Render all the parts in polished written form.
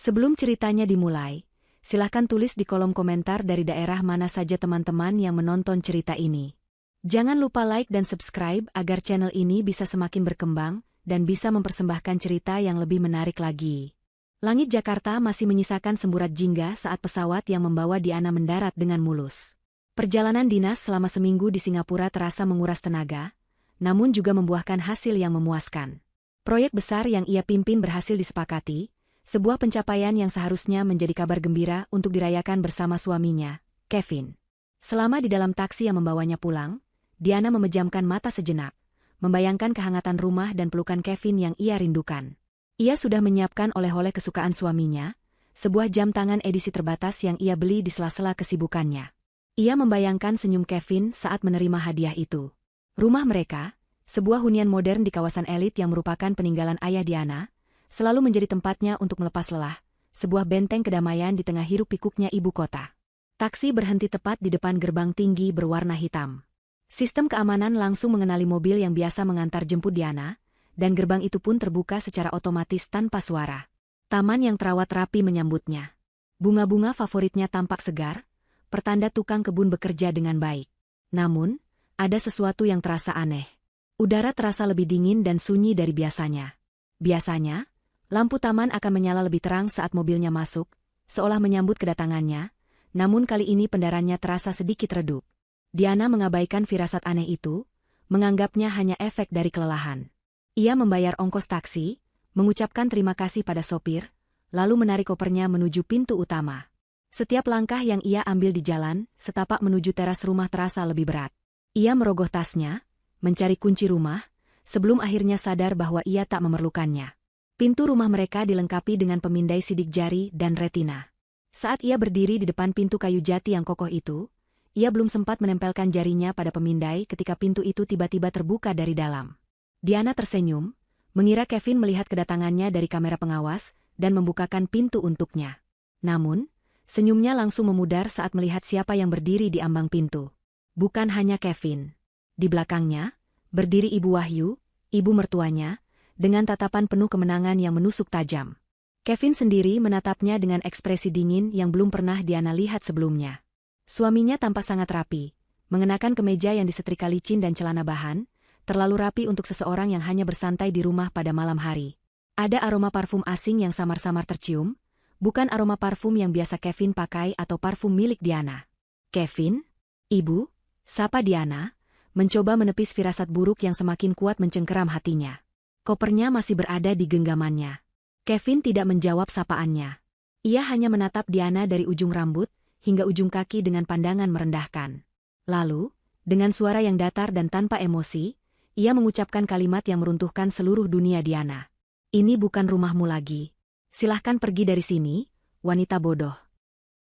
Sebelum ceritanya dimulai, silahkan tulis di kolom komentar dari daerah mana saja teman-teman yang menonton cerita ini. Jangan lupa like dan subscribe agar channel ini bisa semakin berkembang dan bisa mempersembahkan cerita yang lebih menarik lagi. Langit Jakarta masih menyisakan semburat jingga saat pesawat yang membawa Diana mendarat dengan mulus. Perjalanan dinas selama seminggu di Singapura terasa menguras tenaga, namun juga membuahkan hasil yang memuaskan. Proyek besar yang ia pimpin berhasil disepakati, sebuah pencapaian yang seharusnya menjadi kabar gembira untuk dirayakan bersama suaminya, Kevin. Selama di dalam taksi yang membawanya pulang, Diana memejamkan mata sejenak, membayangkan kehangatan rumah dan pelukan Kevin yang ia rindukan. Ia sudah menyiapkan oleh-oleh kesukaan suaminya, sebuah jam tangan edisi terbatas yang ia beli di sela-sela kesibukannya. Ia membayangkan senyum Kevin saat menerima hadiah itu. Rumah mereka, sebuah hunian modern di kawasan elit yang merupakan peninggalan ayah Diana, selalu menjadi tempatnya untuk melepas lelah, sebuah benteng kedamaian di tengah hiruk-pikuknya ibu kota. Taksi berhenti tepat di depan gerbang tinggi berwarna hitam. Sistem keamanan langsung mengenali mobil yang biasa mengantar jemput Diana, dan gerbang itu pun terbuka secara otomatis tanpa suara. Taman yang terawat rapi menyambutnya. Bunga-bunga favoritnya tampak segar, pertanda tukang kebun bekerja dengan baik. Namun, ada sesuatu yang terasa aneh. Udara terasa lebih dingin dan sunyi dari biasanya. Biasanya, lampu taman akan menyala lebih terang saat mobilnya masuk, seolah menyambut kedatangannya, namun kali ini pendarannya terasa sedikit redup. Diana mengabaikan firasat aneh itu, menganggapnya hanya efek dari kelelahan. Ia membayar ongkos taksi, mengucapkan terima kasih pada sopir, lalu menarik kopernya menuju pintu utama. Setiap langkah yang ia ambil di jalan, setapak menuju teras rumah terasa lebih berat. Ia merogoh tasnya, mencari kunci rumah, sebelum akhirnya sadar bahwa ia tak memerlukannya. Pintu rumah mereka dilengkapi dengan pemindai sidik jari dan retina. Saat ia berdiri di depan pintu kayu jati yang kokoh itu, ia belum sempat menempelkan jarinya pada pemindai ketika pintu itu tiba-tiba terbuka dari dalam. Diana tersenyum, mengira Kevin melihat kedatangannya dari kamera pengawas, dan membukakan pintu untuknya. Namun, senyumnya langsung memudar saat melihat siapa yang berdiri di ambang pintu. Bukan hanya Kevin. Di belakangnya, berdiri Ibu Wahyu, ibu mertuanya, dengan tatapan penuh kemenangan yang menusuk tajam. Kevin sendiri menatapnya dengan ekspresi dingin yang belum pernah Diana lihat sebelumnya. Suaminya tampak sangat rapi, mengenakan kemeja yang disetrika licin dan celana bahan, terlalu rapi untuk seseorang yang hanya bersantai di rumah pada malam hari. Ada aroma parfum asing yang samar-samar tercium, bukan aroma parfum yang biasa Kevin pakai atau parfum milik Diana. Kevin? Ibu? Sapa Diana, mencoba menepis firasat buruk yang semakin kuat mencengkeram hatinya. Kopernya masih berada di genggamannya. Kevin tidak menjawab sapaannya. Ia hanya menatap Diana dari ujung rambut hingga ujung kaki dengan pandangan merendahkan. Lalu, dengan suara yang datar dan tanpa emosi, ia mengucapkan kalimat yang meruntuhkan seluruh dunia Diana. Ini bukan rumahmu lagi. Silahkan pergi dari sini, wanita bodoh.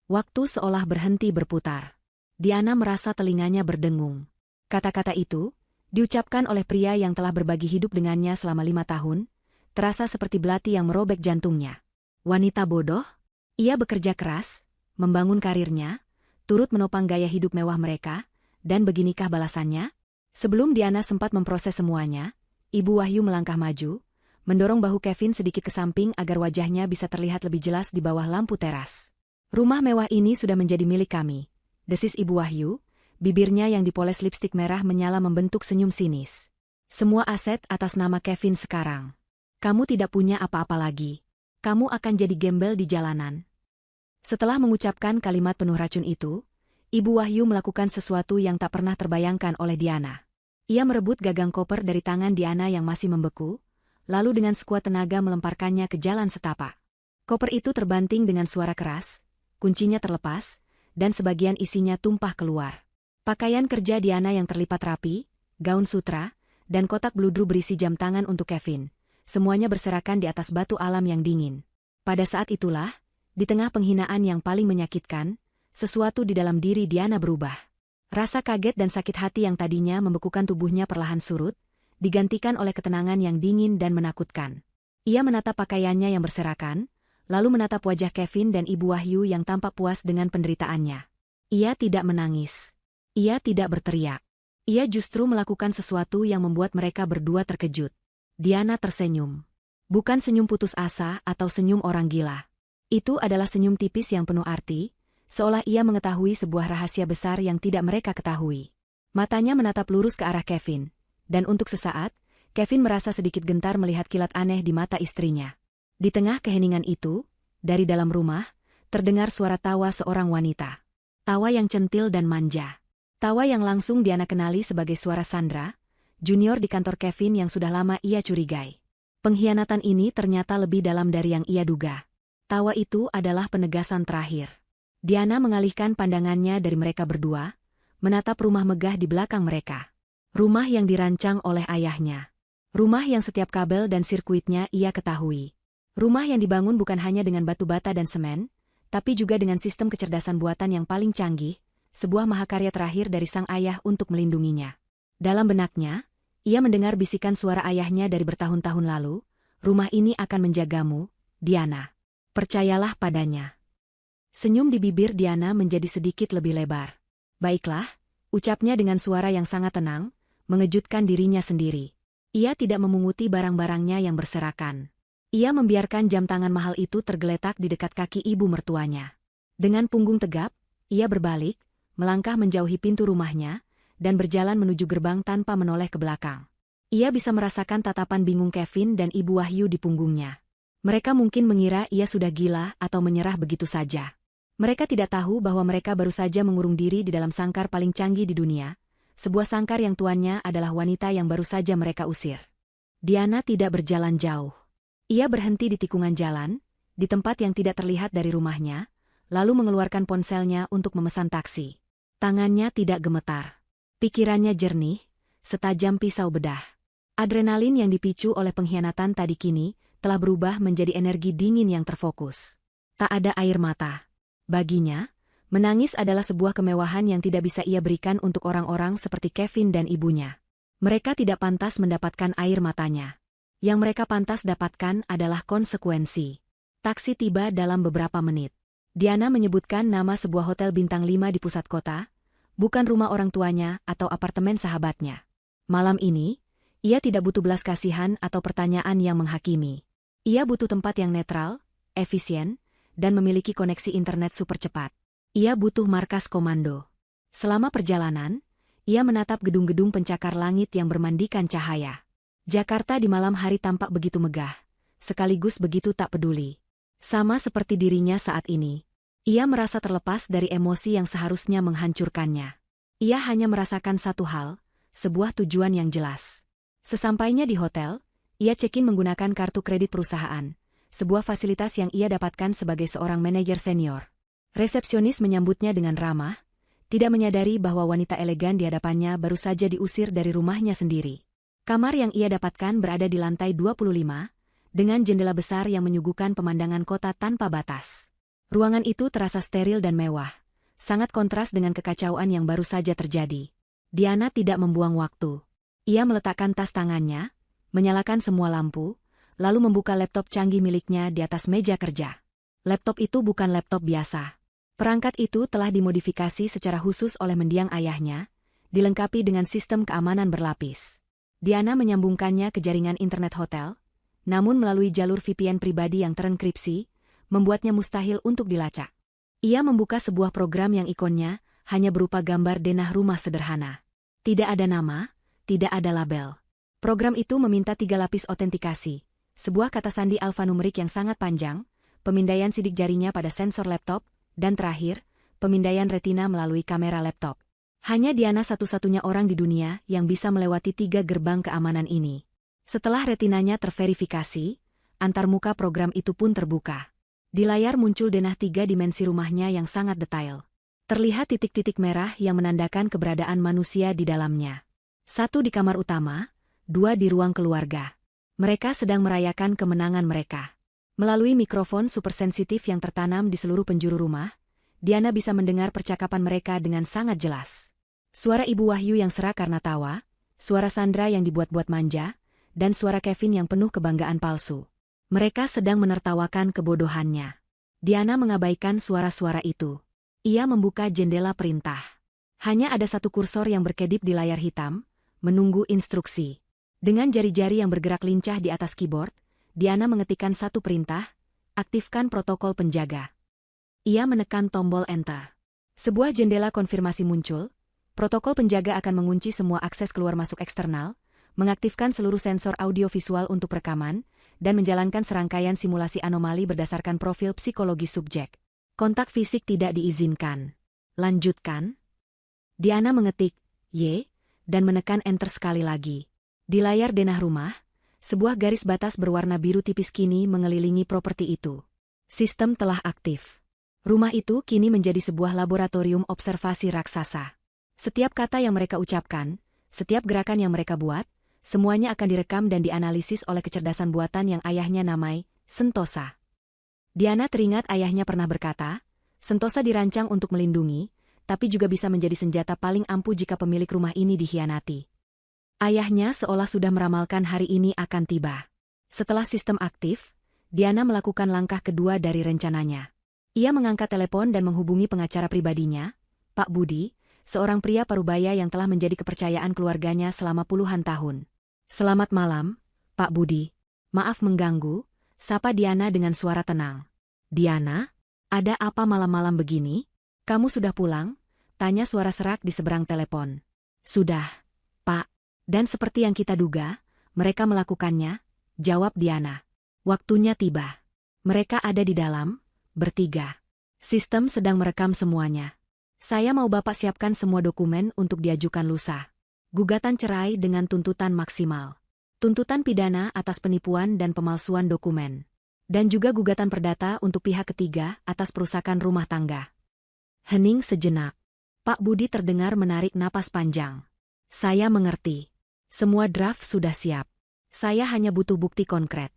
Waktu seolah berhenti berputar. Diana merasa telinganya berdengung. Kata-kata itu, diucapkan oleh pria yang telah berbagi hidup dengannya selama 5 tahun, terasa seperti belati yang merobek jantungnya. Wanita bodoh? Ia bekerja keras, membangun karirnya, turut menopang gaya hidup mewah mereka, dan beginikah balasannya? Sebelum Diana sempat memproses semuanya, Ibu Wahyu melangkah maju, mendorong bahu Kevin sedikit ke samping agar wajahnya bisa terlihat lebih jelas di bawah lampu teras. Rumah mewah ini sudah menjadi milik kami, desis Ibu Wahyu, bibirnya yang dipoles lipstik merah menyala membentuk senyum sinis. Semua aset atas nama Kevin sekarang. Kamu tidak punya apa-apa lagi. Kamu akan jadi gembel di jalanan. Setelah mengucapkan kalimat penuh racun itu, Ibu Wahyu melakukan sesuatu yang tak pernah terbayangkan oleh Diana. Ia merebut gagang koper dari tangan Diana yang masih membeku, lalu dengan sekuat tenaga melemparkannya ke jalan setapak. Koper itu terbanting dengan suara keras, kuncinya terlepas, dan sebagian isinya tumpah keluar. Pakaian kerja Diana yang terlipat rapi, gaun sutra, dan kotak bludru berisi jam tangan untuk Kevin, semuanya berserakan di atas batu alam yang dingin. Pada saat itulah, di tengah penghinaan yang paling menyakitkan, sesuatu di dalam diri Diana berubah. Rasa kaget dan sakit hati yang tadinya membekukan tubuhnya perlahan surut, digantikan oleh ketenangan yang dingin dan menakutkan. Ia menatap pakaiannya yang berserakan, lalu menatap wajah Kevin dan Ibu Wahyu yang tampak puas dengan penderitaannya. Ia tidak menangis. Ia tidak berteriak. Ia justru melakukan sesuatu yang membuat mereka berdua terkejut. Diana tersenyum. Bukan senyum putus asa atau senyum orang gila. Itu adalah senyum tipis yang penuh arti, seolah ia mengetahui sebuah rahasia besar yang tidak mereka ketahui. Matanya menatap lurus ke arah Kevin, dan untuk sesaat, Kevin merasa sedikit gentar melihat kilat aneh di mata istrinya. Di tengah keheningan itu, dari dalam rumah, terdengar suara tawa seorang wanita. Tawa yang centil dan manja. Tawa yang langsung Diana kenali sebagai suara Sandra, junior di kantor Kevin yang sudah lama ia curigai. Pengkhianatan ini ternyata lebih dalam dari yang ia duga. Tawa itu adalah penegasan terakhir. Diana mengalihkan pandangannya dari mereka berdua, menatap rumah megah di belakang mereka. Rumah yang dirancang oleh ayahnya. Rumah yang setiap kabel dan sirkuitnya ia ketahui. Rumah yang dibangun bukan hanya dengan batu bata dan semen, tapi juga dengan sistem kecerdasan buatan yang paling canggih, sebuah mahakarya terakhir dari sang ayah untuk melindunginya. Dalam benaknya, ia mendengar bisikan suara ayahnya dari bertahun-tahun lalu, rumah ini akan menjagamu, Diana. Percayalah padanya. Senyum di bibir Diana menjadi sedikit lebih lebar. Baiklah, ucapnya dengan suara yang sangat tenang, mengejutkan dirinya sendiri. Ia tidak memunguti barang-barangnya yang berserakan. Ia membiarkan jam tangan mahal itu tergeletak di dekat kaki ibu mertuanya. Dengan punggung tegap, ia berbalik, melangkah menjauhi pintu rumahnya, dan berjalan menuju gerbang tanpa menoleh ke belakang. Ia bisa merasakan tatapan bingung Kevin dan Ibu Wahyu di punggungnya. Mereka mungkin mengira ia sudah gila atau menyerah begitu saja. Mereka tidak tahu bahwa mereka baru saja mengurung diri di dalam sangkar paling canggih di dunia, sebuah sangkar yang tuannya adalah wanita yang baru saja mereka usir. Diana tidak berjalan jauh. Ia berhenti di tikungan jalan, di tempat yang tidak terlihat dari rumahnya, lalu mengeluarkan ponselnya untuk memesan taksi. Tangannya tidak gemetar. Pikirannya jernih, setajam pisau bedah. Adrenalin yang dipicu oleh pengkhianatan tadi kini telah berubah menjadi energi dingin yang terfokus. Tak ada air mata. Baginya, menangis adalah sebuah kemewahan yang tidak bisa ia berikan untuk orang-orang seperti Kevin dan ibunya. Mereka tidak pantas mendapatkan air matanya. Yang mereka pantas dapatkan adalah konsekuensi. Taksi tiba dalam beberapa menit. Diana menyebutkan nama sebuah hotel bintang 5 di pusat kota, bukan rumah orang tuanya atau apartemen sahabatnya. Malam ini, ia tidak butuh belas kasihan atau pertanyaan yang menghakimi. Ia butuh tempat yang netral, efisien, dan memiliki koneksi internet super cepat. Ia butuh markas komando. Selama perjalanan, ia menatap gedung-gedung pencakar langit yang bermandikan cahaya. Jakarta di malam hari tampak begitu megah, sekaligus begitu tak peduli. Sama seperti dirinya saat ini. Ia merasa terlepas dari emosi yang seharusnya menghancurkannya. Ia hanya merasakan satu hal, sebuah tujuan yang jelas. Sesampainya di hotel, ia check-in menggunakan kartu kredit perusahaan, sebuah fasilitas yang ia dapatkan sebagai seorang manajer senior. Resepsionis menyambutnya dengan ramah, tidak menyadari bahwa wanita elegan di hadapannya baru saja diusir dari rumahnya sendiri. Kamar yang ia dapatkan berada di lantai 25, dengan jendela besar yang menyuguhkan pemandangan kota tanpa batas. Ruangan itu terasa steril dan mewah, sangat kontras dengan kekacauan yang baru saja terjadi. Diana tidak membuang waktu. Ia meletakkan tas tangannya, menyalakan semua lampu, lalu membuka laptop canggih miliknya di atas meja kerja. Laptop itu bukan laptop biasa. Perangkat itu telah dimodifikasi secara khusus oleh mendiang ayahnya, dilengkapi dengan sistem keamanan berlapis. Diana menyambungkannya ke jaringan internet hotel, namun melalui jalur VPN pribadi yang terenkripsi, membuatnya mustahil untuk dilacak. Ia membuka sebuah program yang ikonnya hanya berupa gambar denah rumah sederhana. Tidak ada nama, tidak ada label. Program itu meminta 3 lapis autentikasi, sebuah kata sandi alfanumerik yang sangat panjang, pemindaian sidik jarinya pada sensor laptop, dan terakhir, pemindaian retina melalui kamera laptop. Hanya Diana satu-satunya orang di dunia yang bisa melewati 3 gerbang keamanan ini. Setelah retinanya terverifikasi, antarmuka program itu pun terbuka. Di layar muncul denah 3 dimensi rumahnya yang sangat detail. Terlihat titik-titik merah yang menandakan keberadaan manusia di dalamnya. 1 di kamar utama, 2 di ruang keluarga. Mereka sedang merayakan kemenangan mereka. Melalui mikrofon supersensitif yang tertanam di seluruh penjuru rumah, Diana bisa mendengar percakapan mereka dengan sangat jelas. Suara Ibu Wahyu yang serak karena tawa, suara Sandra yang dibuat-buat manja, dan suara Kevin yang penuh kebanggaan palsu. Mereka sedang menertawakan kebodohannya. Diana mengabaikan suara-suara itu. Ia membuka jendela perintah. Hanya ada 1 kursor yang berkedip di layar hitam, menunggu instruksi. Dengan jari-jari yang bergerak lincah di atas keyboard, Diana mengetikkan 1 perintah, Aktifkan protokol penjaga. Ia menekan tombol Enter. Sebuah jendela konfirmasi muncul. Protokol penjaga akan mengunci semua akses keluar masuk eksternal, mengaktifkan seluruh sensor audio-visual untuk rekaman, dan menjalankan serangkaian simulasi anomali berdasarkan profil psikologi subjek. Kontak fisik tidak diizinkan. Lanjutkan. Diana mengetik, Y, dan menekan Enter sekali lagi. Di layar denah rumah, sebuah garis batas berwarna biru tipis kini mengelilingi properti itu. Sistem telah aktif. Rumah itu kini menjadi sebuah laboratorium observasi raksasa. Setiap kata yang mereka ucapkan, setiap gerakan yang mereka buat, semuanya akan direkam dan dianalisis oleh kecerdasan buatan yang ayahnya namai Sentosa. Diana teringat ayahnya pernah berkata, Sentosa dirancang untuk melindungi, tapi juga bisa menjadi senjata paling ampuh jika pemilik rumah ini dikhianati. Ayahnya seolah sudah meramalkan hari ini akan tiba. Setelah sistem aktif, Diana melakukan langkah kedua dari rencananya. Ia mengangkat telepon dan menghubungi pengacara pribadinya, Pak Budi, seorang pria parubaya yang telah menjadi kepercayaan keluarganya selama puluhan tahun. Selamat malam, Pak Budi. Maaf mengganggu, sapa Diana dengan suara tenang. Diana, ada apa malam-malam begini? Kamu sudah pulang? Tanya suara serak di seberang telepon. Sudah, Pak. Dan seperti yang kita duga, mereka melakukannya, jawab Diana. Waktunya tiba. Mereka ada di dalam, bertiga. Sistem sedang merekam semuanya. Saya mau Bapak siapkan semua dokumen untuk diajukan lusa. Gugatan cerai dengan tuntutan maksimal. Tuntutan pidana atas penipuan dan pemalsuan dokumen. Dan juga gugatan perdata untuk pihak ketiga atas perusakan rumah tangga. Hening sejenak. Pak Budi terdengar menarik napas panjang. Saya mengerti. Semua draft sudah siap. Saya hanya butuh bukti konkret.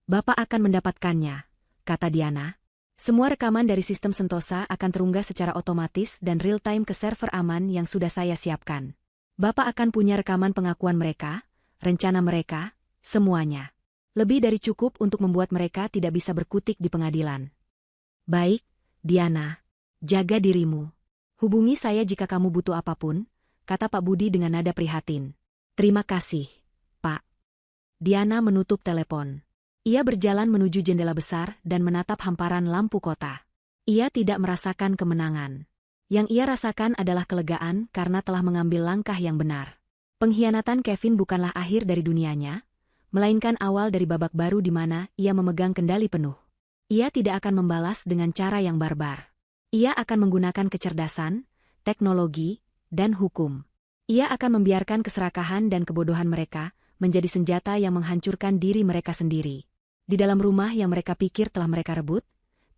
Bapak akan mendapatkannya, kata Diana. Semua rekaman dari sistem Sentosa akan terunggah secara otomatis dan real-time ke server aman yang sudah saya siapkan. Bapak akan punya rekaman pengakuan mereka, rencana mereka, semuanya. Lebih dari cukup untuk membuat mereka tidak bisa berkutik di pengadilan. Baik, Diana. Jaga dirimu. Hubungi saya jika kamu butuh apapun, kata Pak Budi dengan nada prihatin. Terima kasih, Pak. Diana menutup telepon. Ia berjalan menuju jendela besar dan menatap hamparan lampu kota. Ia tidak merasakan kemenangan. Yang ia rasakan adalah kelegaan karena telah mengambil langkah yang benar. Pengkhianatan Kevin bukanlah akhir dari dunianya, melainkan awal dari babak baru di mana ia memegang kendali penuh. Ia tidak akan membalas dengan cara yang barbar. Ia akan menggunakan kecerdasan, teknologi, dan hukum. Ia akan membiarkan keserakahan dan kebodohan mereka menjadi senjata yang menghancurkan diri mereka sendiri. Di dalam rumah yang mereka pikir telah mereka rebut,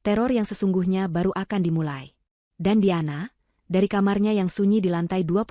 teror yang sesungguhnya baru akan dimulai. Dan Diana, dari kamarnya yang sunyi di lantai 25,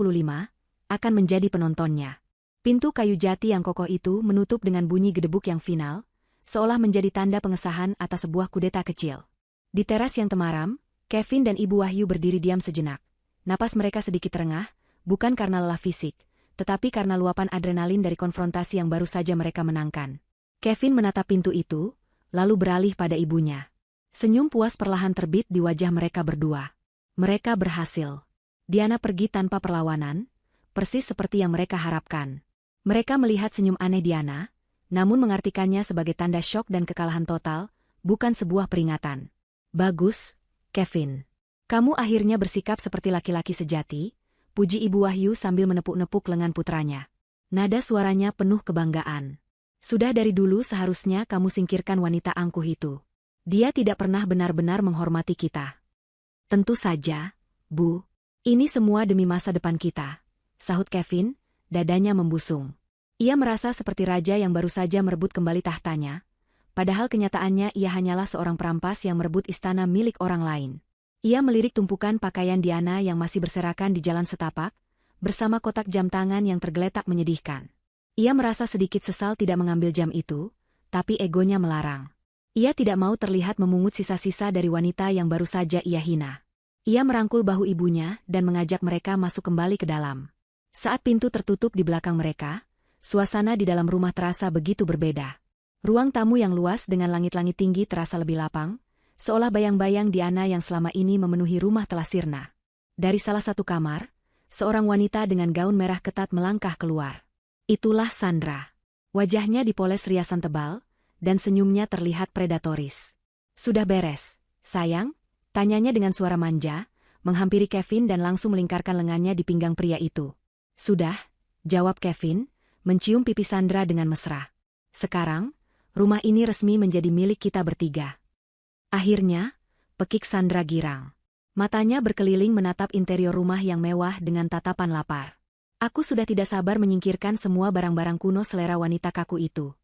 akan menjadi penontonnya. Pintu kayu jati yang kokoh itu menutup dengan bunyi gedebuk yang final, seolah menjadi tanda pengesahan atas sebuah kudeta kecil. Di teras yang temaram, Kevin dan Ibu Wahyu berdiri diam sejenak. Napas mereka sedikit terengah, bukan karena lelah fisik, tetapi karena luapan adrenalin dari konfrontasi yang baru saja mereka menangkan. Kevin menatap pintu itu, lalu beralih pada ibunya. Senyum puas perlahan terbit di wajah mereka berdua. Mereka berhasil. Diana pergi tanpa perlawanan, persis seperti yang mereka harapkan. Mereka melihat senyum aneh Diana, namun mengartikannya sebagai tanda syok dan kekalahan total, bukan sebuah peringatan. Bagus, Kevin. Kamu akhirnya bersikap seperti laki-laki sejati, puji Ibu Wahyu sambil menepuk-nepuk lengan putranya. Nada suaranya penuh kebanggaan. Sudah dari dulu seharusnya kamu singkirkan wanita angkuh itu. Dia tidak pernah benar-benar menghormati kita. Tentu saja, Bu. Ini semua demi masa depan kita, sahut Kevin, dadanya membusung. Ia merasa seperti raja yang baru saja merebut kembali tahtanya, padahal kenyataannya ia hanyalah seorang perampas yang merebut istana milik orang lain. Ia melirik tumpukan pakaian Diana yang masih berserakan di jalan setapak, bersama kotak jam tangan yang tergeletak menyedihkan. Ia merasa sedikit sesal tidak mengambil jam itu, tapi egonya melarang. Ia tidak mau terlihat memungut sisa-sisa dari wanita yang baru saja ia hina. Ia merangkul bahu ibunya dan mengajak mereka masuk kembali ke dalam. Saat pintu tertutup di belakang mereka, suasana di dalam rumah terasa begitu berbeda. Ruang tamu yang luas dengan langit-langit tinggi terasa lebih lapang, seolah bayang-bayang Diana yang selama ini memenuhi rumah telah sirna. Dari salah satu kamar, seorang wanita dengan gaun merah ketat melangkah keluar. Itulah Sandra. Wajahnya dipoles riasan tebal, dan senyumnya terlihat predatoris. Sudah beres, sayang? Tanyanya dengan suara manja, menghampiri Kevin dan langsung melingkarkan lengannya di pinggang pria itu. Sudah, jawab Kevin, mencium pipi Sandra dengan mesra. Sekarang, rumah ini resmi menjadi milik kita bertiga. Akhirnya, pekik Sandra girang. Matanya berkeliling menatap interior rumah yang mewah dengan tatapan lapar. Aku sudah tidak sabar menyingkirkan semua barang-barang kuno selera wanita kaku itu.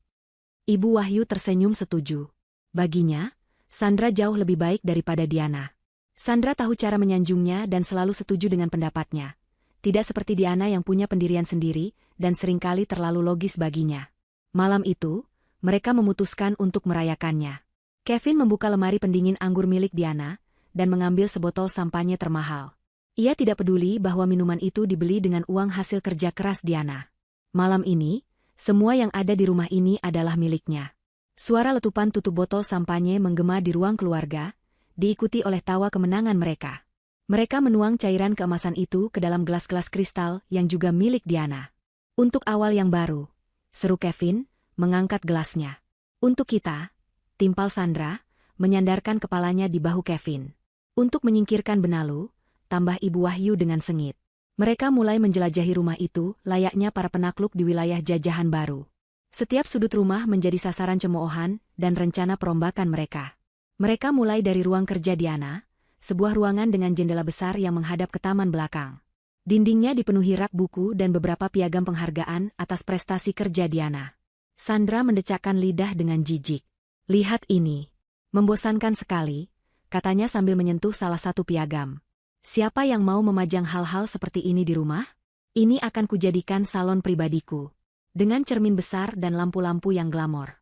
Ibu Wahyu tersenyum setuju. Baginya, Sandra jauh lebih baik daripada Diana. Sandra tahu cara menyanjungnya dan selalu setuju dengan pendapatnya. Tidak seperti Diana yang punya pendirian sendiri dan seringkali terlalu logis baginya. Malam itu, mereka memutuskan untuk merayakannya. Kevin membuka lemari pendingin anggur milik Diana dan mengambil sebotol sampanye termahal. Ia tidak peduli bahwa minuman itu dibeli dengan uang hasil kerja keras Diana. Malam ini, semua yang ada di rumah ini adalah miliknya. Suara letupan tutup botol sampanye menggema di ruang keluarga, diikuti oleh tawa kemenangan mereka. Mereka menuang cairan keemasan itu ke dalam gelas-gelas kristal yang juga milik Diana. Untuk awal yang baru, seru Kevin, mengangkat gelasnya. Untuk kita, timpal Sandra, menyandarkan kepalanya di bahu Kevin. Untuk menyingkirkan benalu, tambah Ibu Wahyu dengan sengit. Mereka mulai menjelajahi rumah itu layaknya para penakluk di wilayah jajahan baru. Setiap sudut rumah menjadi sasaran cemoohan dan rencana perombakan mereka. Mereka mulai dari ruang kerja Diana, sebuah ruangan dengan jendela besar yang menghadap ke taman belakang. Dindingnya dipenuhi rak buku dan beberapa piagam penghargaan atas prestasi kerja Diana. Sandra mendecakkan lidah dengan jijik. Lihat ini. Membosankan sekali, katanya sambil menyentuh salah satu piagam. Siapa yang mau memajang hal-hal seperti ini di rumah? Ini akan kujadikan salon pribadiku. Dengan cermin besar dan lampu-lampu yang glamor.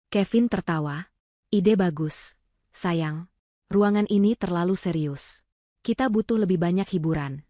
Kevin tertawa. Ide bagus. Sayang, ruangan ini terlalu serius. Kita butuh lebih banyak hiburan.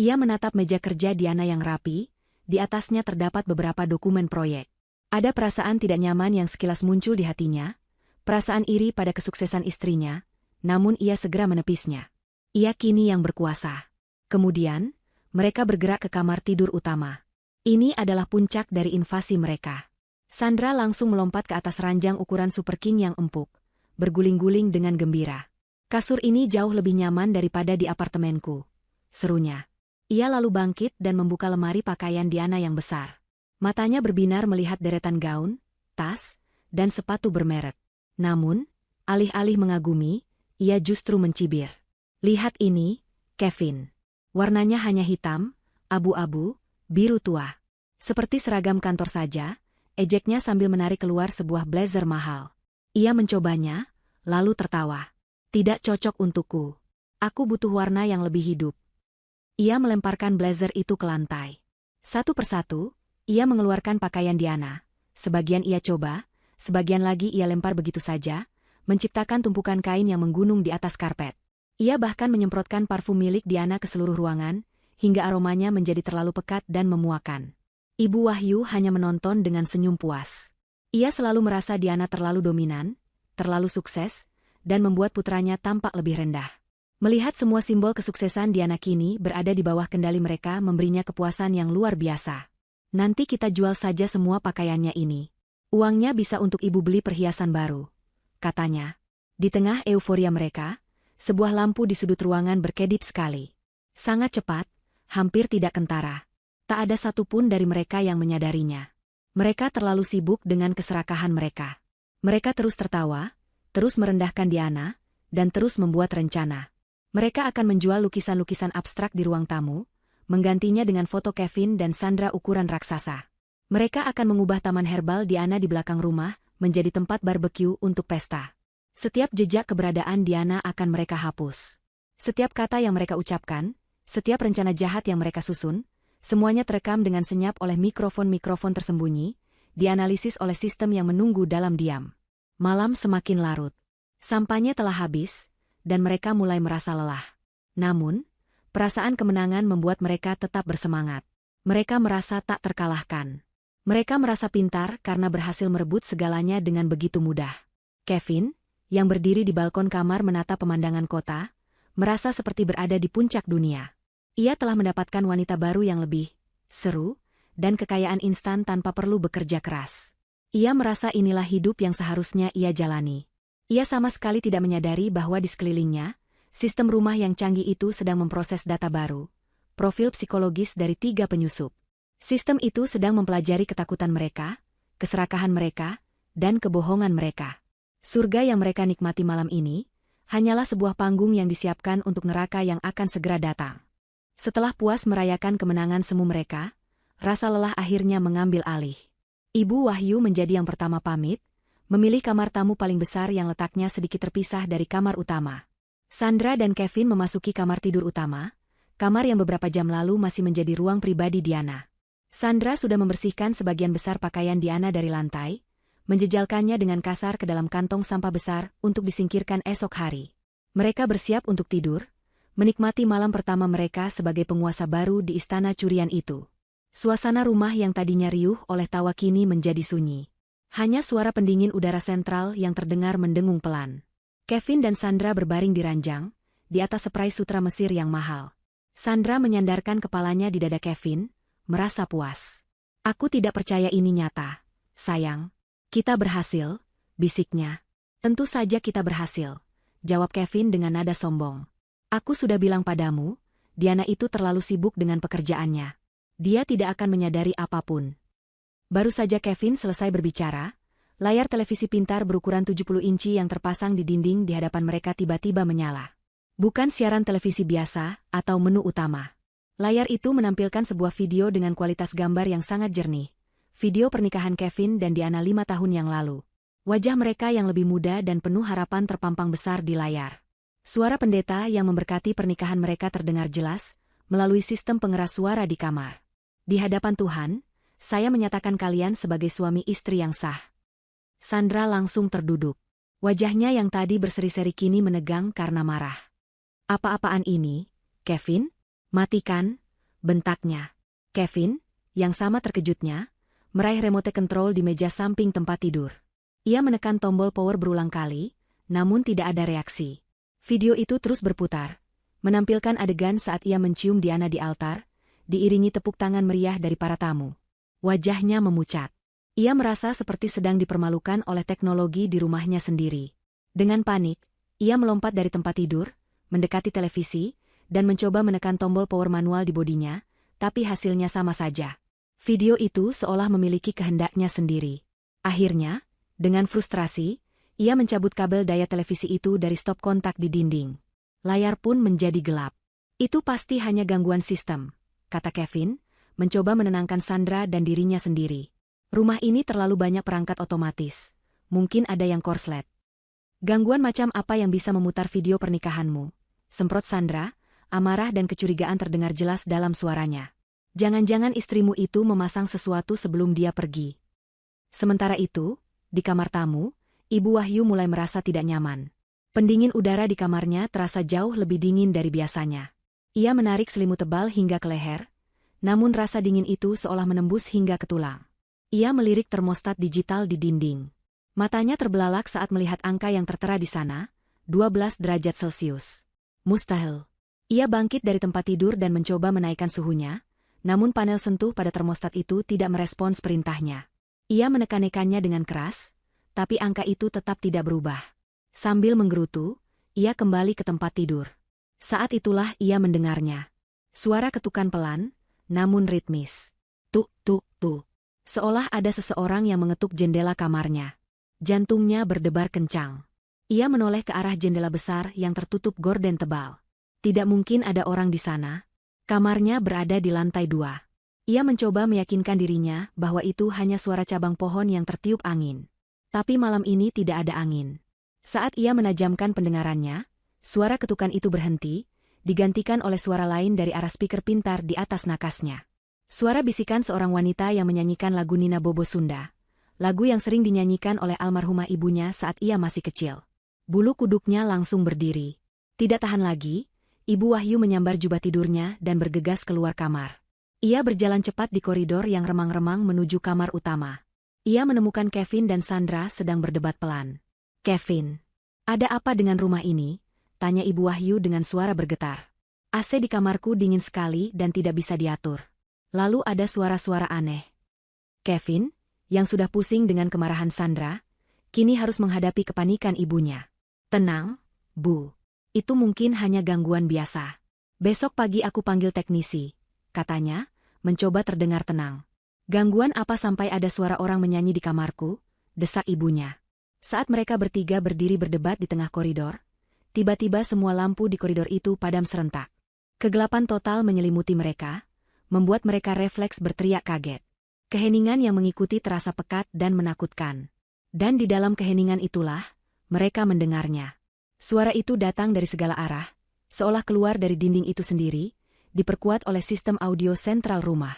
Ia menatap meja kerja Diana yang rapi, di atasnya terdapat beberapa dokumen proyek. Ada perasaan tidak nyaman yang sekilas muncul di hatinya, perasaan iri pada kesuksesan istrinya, namun ia segera menepisnya. Ia kini yang berkuasa. Kemudian, mereka bergerak ke kamar tidur utama. Ini adalah puncak dari invasi mereka. Sandra langsung melompat ke atas ranjang ukuran Super King yang empuk, berguling-guling dengan gembira. Kasur ini jauh lebih nyaman daripada di apartemenku, serunya. Ia lalu bangkit dan membuka lemari pakaian Diana yang besar. Matanya berbinar melihat deretan gaun, tas, dan sepatu bermerek. Namun, alih-alih mengagumi, ia justru mencibir. Lihat ini, Kevin. Warnanya hanya hitam, abu-abu, biru tua. Seperti seragam kantor saja, ejeknya sambil menarik keluar sebuah blazer mahal. Ia mencobanya, lalu tertawa. Tidak cocok untukku. Aku butuh warna yang lebih hidup. Ia melemparkan blazer itu ke lantai. Satu persatu, ia mengeluarkan pakaian Diana. Sebagian ia coba, sebagian lagi ia lempar begitu saja, menciptakan tumpukan kain yang menggunung di atas karpet. Ia bahkan menyemprotkan parfum milik Diana ke seluruh ruangan, hingga aromanya menjadi terlalu pekat dan memuakan. Ibu Wahyu hanya menonton dengan senyum puas. Ia selalu merasa Diana terlalu dominan, terlalu sukses, dan membuat putranya tampak lebih rendah. Melihat semua simbol kesuksesan Diana kini berada di bawah kendali mereka memberinya kepuasan yang luar biasa. Nanti kita jual saja semua pakaiannya ini. Uangnya bisa untuk ibu beli perhiasan baru, katanya. Di tengah euforia mereka, sebuah lampu di sudut ruangan berkedip sekali. Sangat cepat, hampir tidak kentara. Tak ada satupun dari mereka yang menyadarinya. Mereka terlalu sibuk dengan keserakahan mereka. Mereka terus tertawa, terus merendahkan Diana, dan terus membuat rencana. Mereka akan menjual lukisan-lukisan abstrak di ruang tamu, menggantinya dengan foto Kevin dan Sandra ukuran raksasa. Mereka akan mengubah taman herbal Diana di belakang rumah menjadi tempat barbeque untuk pesta. Setiap jejak keberadaan Diana akan mereka hapus. Setiap kata yang mereka ucapkan, setiap rencana jahat yang mereka susun, semuanya terekam dengan senyap oleh mikrofon-mikrofon tersembunyi, dianalisis oleh sistem yang menunggu dalam diam. Malam semakin larut. Sampahnya telah habis, dan mereka mulai merasa lelah. Namun, perasaan kemenangan membuat mereka tetap bersemangat. Mereka merasa tak terkalahkan. Mereka merasa pintar karena berhasil merebut segalanya dengan begitu mudah. Kevin, yang berdiri di balkon kamar menatap pemandangan kota, merasa seperti berada di puncak dunia. Ia telah mendapatkan wanita baru yang lebih seru, dan kekayaan instan tanpa perlu bekerja keras. Ia merasa inilah hidup yang seharusnya ia jalani. Ia sama sekali tidak menyadari bahwa di sekelilingnya, sistem rumah yang canggih itu sedang memproses data baru, profil psikologis dari 3 penyusup. Sistem itu sedang mempelajari ketakutan mereka, keserakahan mereka, dan kebohongan mereka. Surga yang mereka nikmati malam ini, hanyalah sebuah panggung yang disiapkan untuk neraka yang akan segera datang. Setelah puas merayakan kemenangan semu mereka, rasa lelah akhirnya mengambil alih. Ibu Wahyu menjadi yang pertama pamit, memilih kamar tamu paling besar yang letaknya sedikit terpisah dari kamar utama. Sandra dan Kevin memasuki kamar tidur utama, kamar yang beberapa jam lalu masih menjadi ruang pribadi Diana. Sandra sudah membersihkan sebagian besar pakaian Diana dari lantai, menjejalkannya dengan kasar ke dalam kantong sampah besar untuk disingkirkan esok hari. Mereka bersiap untuk tidur, menikmati malam pertama mereka sebagai penguasa baru di istana curian itu. Suasana rumah yang tadinya riuh oleh tawa kini menjadi sunyi. Hanya suara pendingin udara sentral yang terdengar mendengung pelan. Kevin dan Sandra berbaring di ranjang, di atas spray sutra Mesir yang mahal. Sandra menyandarkan kepalanya di dada Kevin, merasa puas. Aku tidak percaya ini nyata, sayang. Kita berhasil, bisiknya. Tentu saja kita berhasil, jawab Kevin dengan nada sombong. Aku sudah bilang padamu, Diana itu terlalu sibuk dengan pekerjaannya. Dia tidak akan menyadari apapun. Baru saja Kevin selesai berbicara, layar televisi pintar berukuran 70 inci yang terpasang di dinding di hadapan mereka tiba-tiba menyala. Bukan siaran televisi biasa atau menu utama. Layar itu menampilkan sebuah video dengan kualitas gambar yang sangat jernih. Video pernikahan Kevin dan Diana 5 tahun yang lalu. Wajah mereka yang lebih muda dan penuh harapan terpampang besar di layar. Suara pendeta yang memberkati pernikahan mereka terdengar jelas, melalui sistem pengeras suara di kamar. Di hadapan Tuhan, saya menyatakan kalian sebagai suami istri yang sah. Sandra langsung terduduk. Wajahnya yang tadi berseri-seri kini menegang karena marah. Apa-apaan ini, Kevin? Matikan, bentaknya. Kevin, yang sama terkejutnya, meraih remote control di meja samping tempat tidur. Ia menekan tombol power berulang kali, namun tidak ada reaksi. Video itu terus berputar, menampilkan adegan saat ia mencium Diana di altar, diiringi tepuk tangan meriah dari para tamu. Wajahnya memucat. Ia merasa seperti sedang dipermalukan oleh teknologi di rumahnya sendiri. Dengan panik, ia melompat dari tempat tidur, mendekati televisi, dan mencoba menekan tombol power manual di bodinya, tapi hasilnya sama saja. Video itu seolah memiliki kehendaknya sendiri. Akhirnya, dengan frustrasi, ia mencabut kabel daya televisi itu dari stop kontak di dinding. Layar pun menjadi gelap. Itu pasti hanya gangguan sistem, kata Kevin, mencoba menenangkan Sandra dan dirinya sendiri. Rumah ini terlalu banyak perangkat otomatis. Mungkin ada yang korslet. Gangguan macam apa yang bisa memutar video pernikahanmu? Semprot Sandra, amarah dan kecurigaan terdengar jelas dalam suaranya. Jangan-jangan istrimu itu memasang sesuatu sebelum dia pergi. Sementara itu, di kamar tamu, Ibu Wahyu mulai merasa tidak nyaman. Pendingin udara di kamarnya terasa jauh lebih dingin dari biasanya. Ia menarik selimut tebal hingga ke leher, namun rasa dingin itu seolah menembus hingga ke tulang. Ia melirik termostat digital di dinding. Matanya terbelalak saat melihat angka yang tertera di sana, 12 derajat Celcius. Mustahil. Ia bangkit dari tempat tidur dan mencoba menaikkan suhunya, namun panel sentuh pada termostat itu tidak merespons perintahnya. Ia menekan-nekannya dengan keras, tapi angka itu tetap tidak berubah. Sambil menggerutu, ia kembali ke tempat tidur. Saat itulah ia mendengarnya. Suara ketukan pelan, namun ritmis. Tuk, tuk, tuk. Seolah ada seseorang yang mengetuk jendela kamarnya. Jantungnya berdebar kencang. Ia menoleh ke arah jendela besar yang tertutup gorden tebal. Tidak mungkin ada orang di sana. Kamarnya berada di lantai 2. Ia mencoba meyakinkan dirinya bahwa itu hanya suara cabang pohon yang tertiup angin. Tapi malam ini tidak ada angin. Saat ia menajamkan pendengarannya, suara ketukan itu berhenti, digantikan oleh suara lain dari arah speaker pintar di atas nakasnya. Suara bisikan seorang wanita yang menyanyikan lagu Nina Bobo Sunda, lagu yang sering dinyanyikan oleh almarhumah ibunya saat ia masih kecil. Bulu kuduknya langsung berdiri. Tidak tahan lagi, Ibu Wahyu menyambar jubah tidurnya dan bergegas keluar kamar. Ia berjalan cepat di koridor yang remang-remang menuju kamar utama. Ia menemukan Kevin dan Sandra sedang berdebat pelan. Kevin, ada apa dengan rumah ini? Tanya Ibu Wahyu dengan suara bergetar. AC di kamarku dingin sekali dan tidak bisa diatur. Lalu ada suara-suara aneh. Kevin, yang sudah pusing dengan kemarahan Sandra, kini harus menghadapi kepanikan ibunya. Tenang, Bu. Itu mungkin hanya gangguan biasa. Besok pagi aku panggil teknisi, katanya, mencoba terdengar tenang. Gangguan apa sampai ada suara orang menyanyi di kamarku? Desak ibunya. Saat mereka bertiga berdiri berdebat di tengah koridor, tiba-tiba semua lampu di koridor itu padam serentak. Kegelapan total menyelimuti mereka, membuat mereka refleks berteriak kaget. Keheningan yang mengikuti terasa pekat dan menakutkan. Dan di dalam keheningan itulah, mereka mendengarnya. Suara itu datang dari segala arah, seolah keluar dari dinding itu sendiri, diperkuat oleh sistem audio sentral rumah.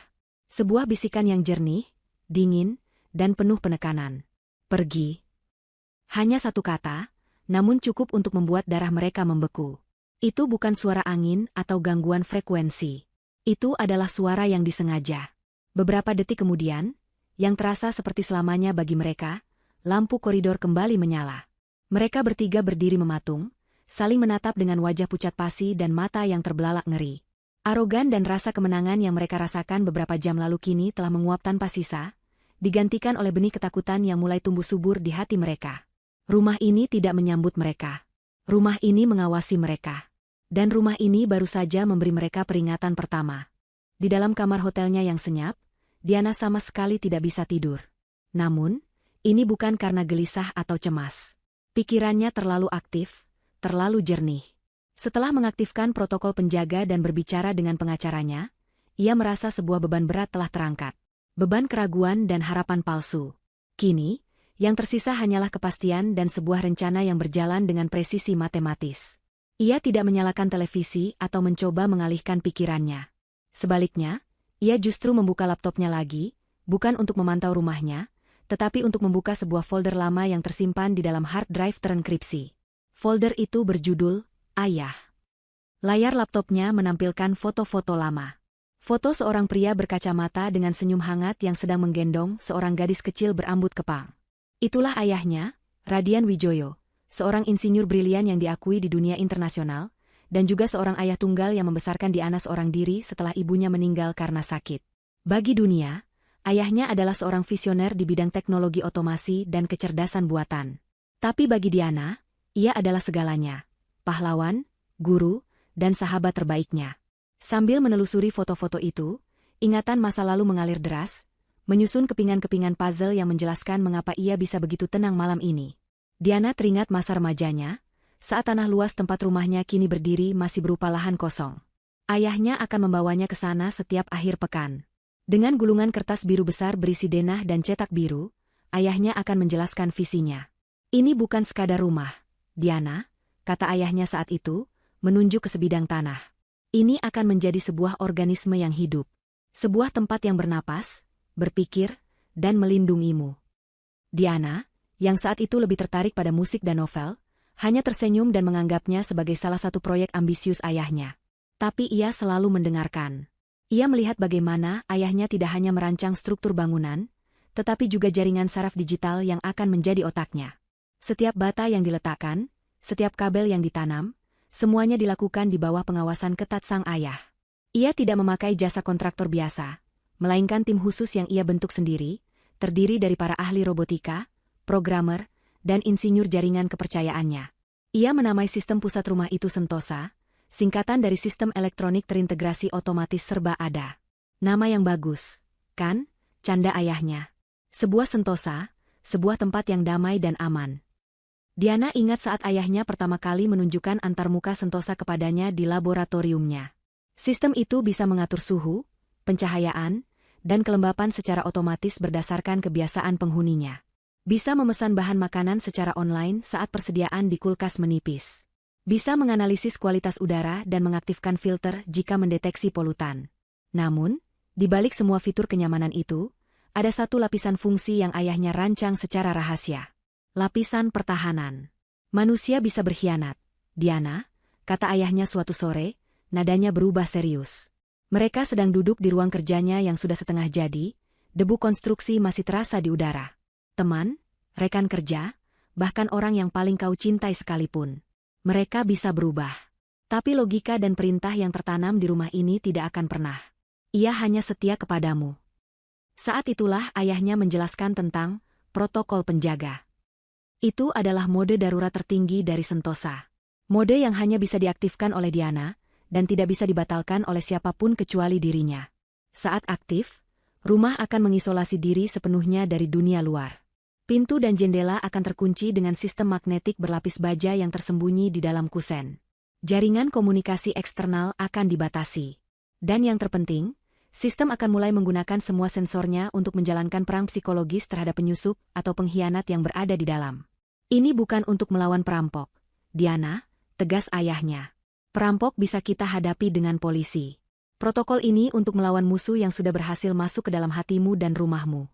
Sebuah bisikan yang jernih, dingin, dan penuh penekanan. Pergi. Hanya satu kata, namun cukup untuk membuat darah mereka membeku. Itu bukan suara angin atau gangguan frekuensi. Itu adalah suara yang disengaja. Beberapa detik kemudian, yang terasa seperti selamanya bagi mereka, lampu koridor kembali menyala. Mereka bertiga berdiri mematung, saling menatap dengan wajah pucat pasi dan mata yang terbelalak ngeri. Arogan dan rasa kemenangan yang mereka rasakan beberapa jam lalu kini telah menguap tanpa sisa, digantikan oleh benih ketakutan yang mulai tumbuh subur di hati mereka. Rumah ini tidak menyambut mereka. Rumah ini mengawasi mereka. Dan rumah ini baru saja memberi mereka peringatan pertama. Di dalam kamar hotelnya yang senyap, Diana sama sekali tidak bisa tidur. Namun, ini bukan karena gelisah atau cemas. Pikirannya terlalu aktif, terlalu jernih. Setelah mengaktifkan protokol penjaga dan berbicara dengan pengacaranya, ia merasa sebuah beban berat telah terangkat. Beban keraguan dan harapan palsu. Kini, yang tersisa hanyalah kepastian dan sebuah rencana yang berjalan dengan presisi matematis. Ia tidak menyalakan televisi atau mencoba mengalihkan pikirannya. Sebaliknya, ia justru membuka laptopnya lagi, bukan untuk memantau rumahnya, tetapi untuk membuka sebuah folder lama yang tersimpan di dalam hard drive terenkripsi. Folder itu berjudul, Ayah. Layar laptopnya menampilkan foto-foto lama. Foto seorang pria berkacamata dengan senyum hangat yang sedang menggendong seorang gadis kecil berambut kepang. Itulah ayahnya, Radian Wijoyo, seorang insinyur brilian yang diakui di dunia internasional, dan juga seorang ayah tunggal yang membesarkan Diana seorang diri setelah ibunya meninggal karena sakit. Bagi dunia, ayahnya adalah seorang visioner di bidang teknologi otomasi dan kecerdasan buatan. Tapi bagi Diana, ia adalah segalanya. Pahlawan, guru, dan sahabat terbaiknya. Sambil menelusuri foto-foto itu, ingatan masa lalu mengalir deras, menyusun kepingan-kepingan puzzle yang menjelaskan mengapa ia bisa begitu tenang malam ini. Diana teringat masa remajanya, saat tanah luas tempat rumahnya kini berdiri masih berupa lahan kosong. Ayahnya akan membawanya ke sana setiap akhir pekan. Dengan gulungan kertas biru besar berisi denah dan cetak biru, ayahnya akan menjelaskan visinya. Ini bukan sekadar rumah, Diana, kata ayahnya saat itu, menunjuk ke sebidang tanah. Ini akan menjadi sebuah organisme yang hidup. Sebuah tempat yang bernapas, berpikir, dan melindungimu. Diana, yang saat itu lebih tertarik pada musik dan novel, hanya tersenyum dan menganggapnya sebagai salah satu proyek ambisius ayahnya. Tapi ia selalu mendengarkan. Ia melihat bagaimana ayahnya tidak hanya merancang struktur bangunan, tetapi juga jaringan saraf digital yang akan menjadi otaknya. Setiap bata yang diletakkan, setiap kabel yang ditanam, semuanya dilakukan di bawah pengawasan ketat sang ayah. Ia tidak memakai jasa kontraktor biasa, melainkan tim khusus yang ia bentuk sendiri, terdiri dari para ahli robotika, programmer, dan insinyur jaringan kepercayaannya. Ia menamai sistem pusat rumah itu Sentosa, singkatan dari Sistem Elektronik Terintegrasi Otomatis Serba Ada. Nama yang bagus, kan? Canda ayahnya. Sebuah Sentosa, sebuah tempat yang damai dan aman. Diana ingat saat ayahnya pertama kali menunjukkan antarmuka Sentosa kepadanya di laboratoriumnya. Sistem itu bisa mengatur suhu, pencahayaan, dan kelembapan secara otomatis berdasarkan kebiasaan penghuninya. Bisa memesan bahan makanan secara online saat persediaan di kulkas menipis. Bisa menganalisis kualitas udara dan mengaktifkan filter jika mendeteksi polutan. Namun, di balik semua fitur kenyamanan itu, ada satu lapisan fungsi yang ayahnya rancang secara rahasia. Lapisan pertahanan. Manusia bisa berkhianat, Diana, kata ayahnya suatu sore, nadanya berubah serius. Mereka sedang duduk di ruang kerjanya yang sudah setengah jadi, debu konstruksi masih terasa di udara. Teman, rekan kerja, bahkan orang yang paling kau cintai sekalipun. Mereka bisa berubah. Tapi logika dan perintah yang tertanam di rumah ini tidak akan pernah. Ia hanya setia kepadamu. Saat itulah ayahnya menjelaskan tentang protokol penjaga. Itu adalah mode darurat tertinggi dari Sentosa. Mode yang hanya bisa diaktifkan oleh Diana, dan tidak bisa dibatalkan oleh siapapun kecuali dirinya. Saat aktif, rumah akan mengisolasi diri sepenuhnya dari dunia luar. Pintu dan jendela akan terkunci dengan sistem magnetik berlapis baja yang tersembunyi di dalam kusen. Jaringan komunikasi eksternal akan dibatasi. Dan yang terpenting, sistem akan mulai menggunakan semua sensornya untuk menjalankan perang psikologis terhadap penyusup atau pengkhianat yang berada di dalam. Ini bukan untuk melawan perampok, Diana, tegas ayahnya. Perampok bisa kita hadapi dengan polisi. Protokol ini untuk melawan musuh yang sudah berhasil masuk ke dalam hatimu dan rumahmu.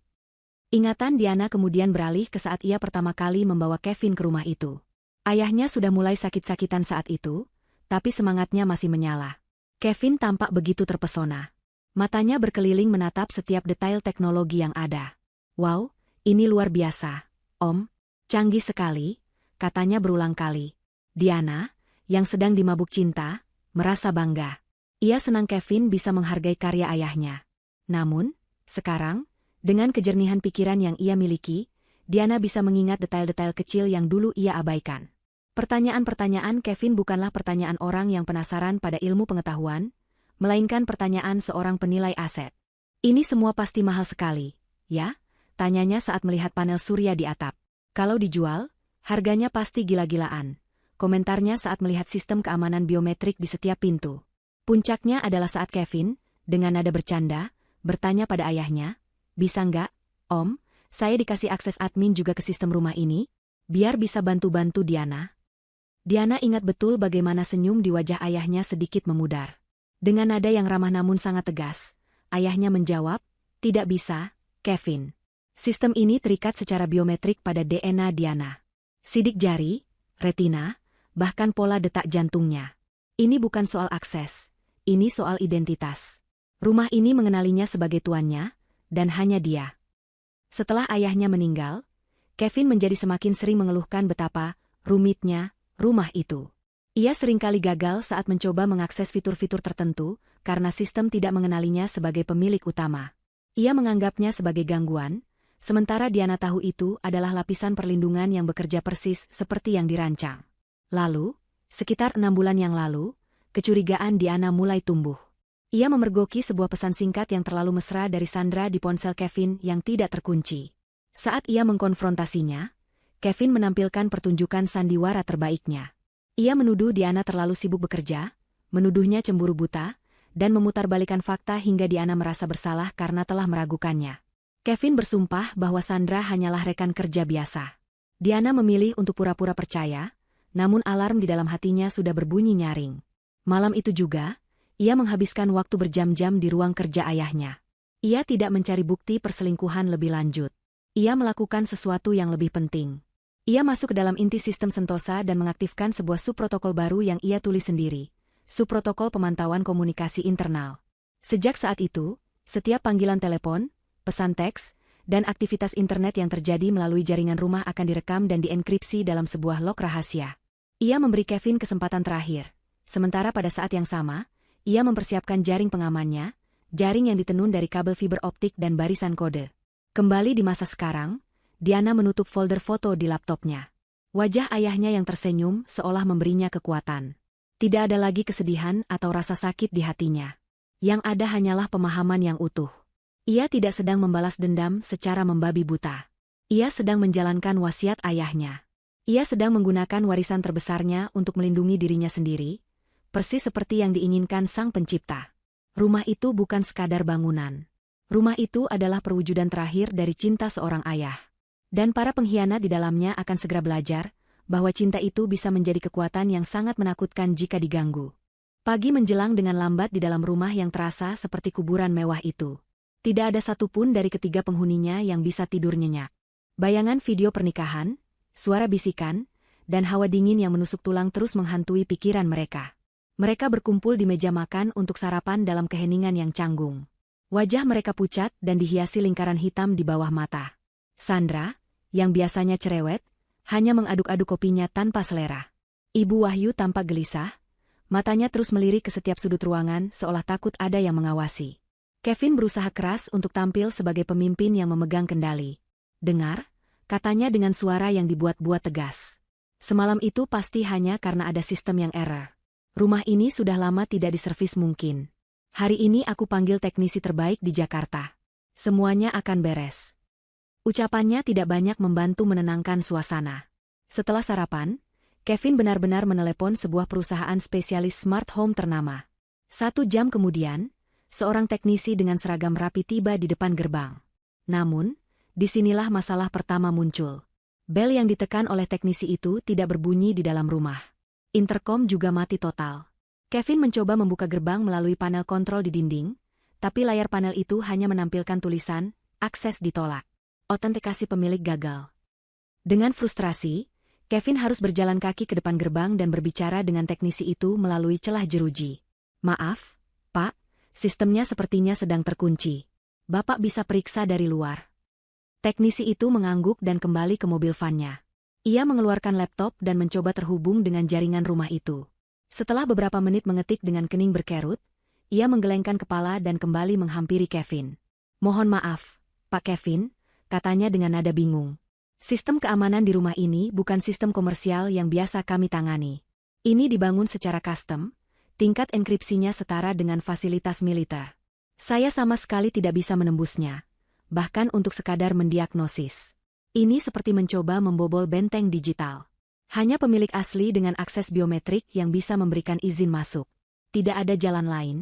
Ingatan Diana kemudian beralih ke saat ia pertama kali membawa Kevin ke rumah itu. Ayahnya sudah mulai sakit-sakitan saat itu, tapi semangatnya masih menyala. Kevin tampak begitu terpesona. Matanya berkeliling menatap setiap detail teknologi yang ada. Wow, ini luar biasa, Om. Canggih sekali, katanya berulang kali. Diana, yang sedang dimabuk cinta, merasa bangga. Ia senang Kevin bisa menghargai karya ayahnya. Namun, sekarang, dengan kejernihan pikiran yang ia miliki, Diana bisa mengingat detail-detail kecil yang dulu ia abaikan. Pertanyaan-pertanyaan Kevin bukanlah pertanyaan orang yang penasaran pada ilmu pengetahuan, melainkan pertanyaan seorang penilai aset. Ini semua pasti mahal sekali, ya? Tanyanya saat melihat panel surya di atap. Kalau dijual, harganya pasti gila-gilaan. Komentarnya saat melihat sistem keamanan biometrik di setiap pintu. Puncaknya adalah saat Kevin, dengan nada bercanda, bertanya pada ayahnya, "Bisa nggak, Om, saya dikasih akses admin juga ke sistem rumah ini, biar bisa bantu-bantu Diana?" Diana ingat betul bagaimana senyum di wajah ayahnya sedikit memudar. Dengan nada yang ramah namun sangat tegas, ayahnya menjawab, "Tidak bisa, Kevin. Sistem ini terikat secara biometrik pada DNA Diana. Sidik jari, retina, bahkan pola detak jantungnya. Ini bukan soal akses, ini soal identitas. Rumah ini mengenalinya sebagai tuannya, dan hanya dia." Setelah ayahnya meninggal, Kevin menjadi semakin sering mengeluhkan betapa rumitnya rumah itu. Ia seringkali gagal saat mencoba mengakses fitur-fitur tertentu karena sistem tidak mengenalinya sebagai pemilik utama. Ia menganggapnya sebagai gangguan, sementara Diana tahu itu adalah lapisan perlindungan yang bekerja persis seperti yang dirancang. Lalu, sekitar 6 bulan yang lalu, kecurigaan Diana mulai tumbuh. Ia memergoki sebuah pesan singkat yang terlalu mesra dari Sandra di ponsel Kevin yang tidak terkunci. Saat ia mengkonfrontasinya, Kevin menampilkan pertunjukan sandiwara terbaiknya. Ia menuduh Diana terlalu sibuk bekerja, menuduhnya cemburu buta, dan memutarbalikkan fakta hingga Diana merasa bersalah karena telah meragukannya. Kevin bersumpah bahwa Sandra hanyalah rekan kerja biasa. Diana memilih untuk pura-pura percaya, namun alarm di dalam hatinya sudah berbunyi nyaring. Malam itu juga, ia menghabiskan waktu berjam-jam di ruang kerja ayahnya. Ia tidak mencari bukti perselingkuhan lebih lanjut. Ia melakukan sesuatu yang lebih penting. Ia masuk ke dalam inti sistem Sentosa dan mengaktifkan sebuah subprotokol baru yang ia tulis sendiri, subprotokol pemantauan komunikasi internal. Sejak saat itu, setiap panggilan telepon, pesan teks, dan aktivitas internet yang terjadi melalui jaringan rumah akan direkam dan dienkripsi dalam sebuah log rahasia. Ia memberi Kevin kesempatan terakhir, sementara pada saat yang sama, ia mempersiapkan jaring pengamannya, jaring yang ditenun dari kabel fiber optik dan barisan kode. Kembali di masa sekarang, Diana menutup folder foto di laptopnya. Wajah ayahnya yang tersenyum seolah memberinya kekuatan. Tidak ada lagi kesedihan atau rasa sakit di hatinya. Yang ada hanyalah pemahaman yang utuh. Ia tidak sedang membalas dendam secara membabi buta. Ia sedang menjalankan wasiat ayahnya. Ia sedang menggunakan warisan terbesarnya untuk melindungi dirinya sendiri, persis seperti yang diinginkan Sang Pencipta. Rumah itu bukan sekadar bangunan. Rumah itu adalah perwujudan terakhir dari cinta seorang ayah. Dan para pengkhianat di dalamnya akan segera belajar bahwa cinta itu bisa menjadi kekuatan yang sangat menakutkan jika diganggu. Pagi menjelang dengan lambat di dalam rumah yang terasa seperti kuburan mewah itu. Tidak ada satupun dari ketiga penghuninya yang bisa tidur nyenyak. Bayangan video pernikahan, suara bisikan, dan hawa dingin yang menusuk tulang terus menghantui pikiran mereka. Mereka berkumpul di meja makan untuk sarapan dalam keheningan yang canggung. Wajah mereka pucat dan dihiasi lingkaran hitam di bawah mata. Sandra, yang biasanya cerewet, hanya mengaduk-aduk kopinya tanpa selera. Ibu Wahyu tampak gelisah, matanya terus melirik ke setiap sudut ruangan seolah takut ada yang mengawasi. Kevin berusaha keras untuk tampil sebagai pemimpin yang memegang kendali. "Dengar, katanya dengan suara yang dibuat-buat tegas. Semalam itu pasti hanya karena ada sistem yang error. Rumah ini sudah lama tidak diservis mungkin. Hari ini aku panggil teknisi terbaik di Jakarta. Semuanya akan beres. Ucapannya tidak banyak membantu menenangkan suasana. Setelah sarapan, Kevin benar-benar menelepon sebuah perusahaan spesialis smart home ternama. 1 jam kemudian, seorang teknisi dengan seragam rapi tiba di depan gerbang. Namun, disinilah masalah pertama muncul. Bel yang ditekan oleh teknisi itu tidak berbunyi di dalam rumah. Intercom juga mati total. Kevin mencoba membuka gerbang melalui panel kontrol di dinding, tapi layar panel itu hanya menampilkan tulisan, akses ditolak. Autentikasi pemilik gagal. Dengan frustrasi, Kevin harus berjalan kaki ke depan gerbang dan berbicara dengan teknisi itu melalui celah jeruji. Maaf, Pak, sistemnya sepertinya sedang terkunci. Bapak bisa periksa dari luar. Teknisi itu mengangguk dan kembali ke mobil van-nya. Ia mengeluarkan laptop dan mencoba terhubung dengan jaringan rumah itu. Setelah beberapa menit mengetik dengan kening berkerut, ia menggelengkan kepala dan kembali menghampiri Kevin. Mohon maaf, Pak Kevin, katanya dengan nada bingung. Sistem keamanan di rumah ini bukan sistem komersial yang biasa kami tangani. Ini dibangun secara custom, tingkat enkripsinya setara dengan fasilitas militer. Saya sama sekali tidak bisa menembusnya, bahkan untuk sekadar mendiagnosis. Ini seperti mencoba membobol benteng digital. Hanya pemilik asli dengan akses biometrik yang bisa memberikan izin masuk. Tidak ada jalan lain.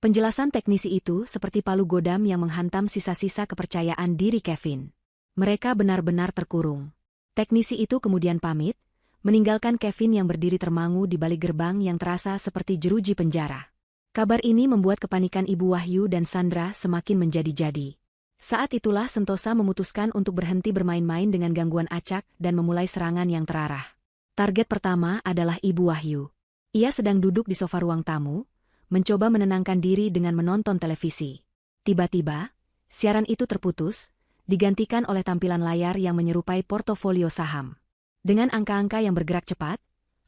Penjelasan teknisi itu seperti palu godam yang menghantam sisa-sisa kepercayaan diri Kevin. Mereka benar-benar terkurung. Teknisi itu kemudian pamit, meninggalkan Kevin yang berdiri termangu di balik gerbang yang terasa seperti jeruji penjara. Kabar ini membuat kepanikan Ibu Wahyu dan Sandra semakin menjadi-jadi. Saat itulah Sentosa memutuskan untuk berhenti bermain-main dengan gangguan acak dan memulai serangan yang terarah. Target pertama adalah Ibu Wahyu. Ia sedang duduk di sofa ruang tamu, mencoba menenangkan diri dengan menonton televisi. Tiba-tiba, siaran itu terputus, digantikan oleh tampilan layar yang menyerupai portofolio saham. Dengan angka-angka yang bergerak cepat,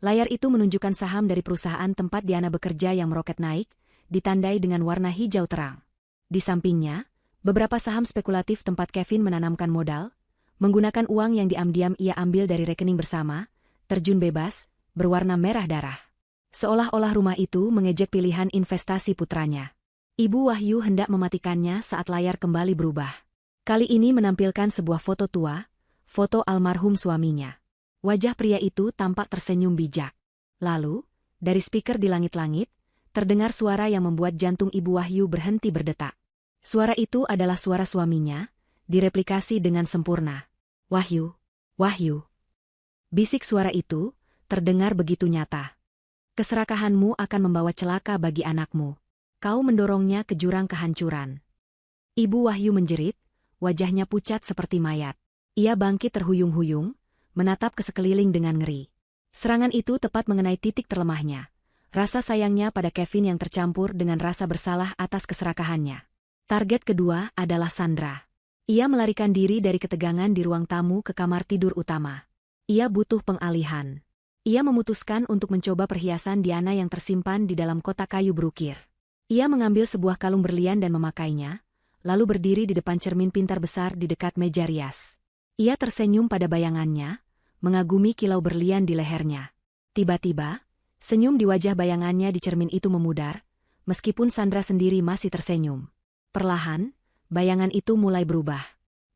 layar itu menunjukkan saham dari perusahaan tempat Diana bekerja yang meroket naik, ditandai dengan warna hijau terang. Di sampingnya, beberapa saham spekulatif tempat Kevin menanamkan modal, menggunakan uang yang diam-diam ia ambil dari rekening bersama, terjun bebas, berwarna merah darah. Seolah-olah rumah itu mengejek pilihan investasi putranya. Ibu Wahyu hendak mematikannya saat layar kembali berubah. Kali ini menampilkan sebuah foto tua, foto almarhum suaminya. Wajah pria itu tampak tersenyum bijak. Lalu, dari speaker di langit-langit, terdengar suara yang membuat jantung Ibu Wahyu berhenti berdetak. Suara itu adalah suara suaminya, direplikasi dengan sempurna. Wahyu, Wahyu. Bisik suara itu, terdengar begitu nyata. Keserakahanmu akan membawa celaka bagi anakmu. Kau mendorongnya ke jurang kehancuran. Ibu Wahyu menjerit, wajahnya pucat seperti mayat. Ia bangkit terhuyung-huyung, menatap ke sekeliling dengan ngeri. Serangan itu tepat mengenai titik terlemahnya. Rasa sayangnya pada Kevin yang tercampur dengan rasa bersalah atas keserakahannya. Target kedua adalah Sandra. Ia melarikan diri dari ketegangan di ruang tamu ke kamar tidur utama. Ia butuh pengalihan. Ia memutuskan untuk mencoba perhiasan Diana yang tersimpan di dalam kotak kayu berukir. Ia mengambil sebuah kalung berlian dan memakainya, lalu berdiri di depan cermin pintar besar di dekat meja rias. Ia tersenyum pada bayangannya, mengagumi kilau berlian di lehernya. Tiba-tiba, senyum di wajah bayangannya di cermin itu memudar, meskipun Sandra sendiri masih tersenyum. Perlahan, bayangan itu mulai berubah.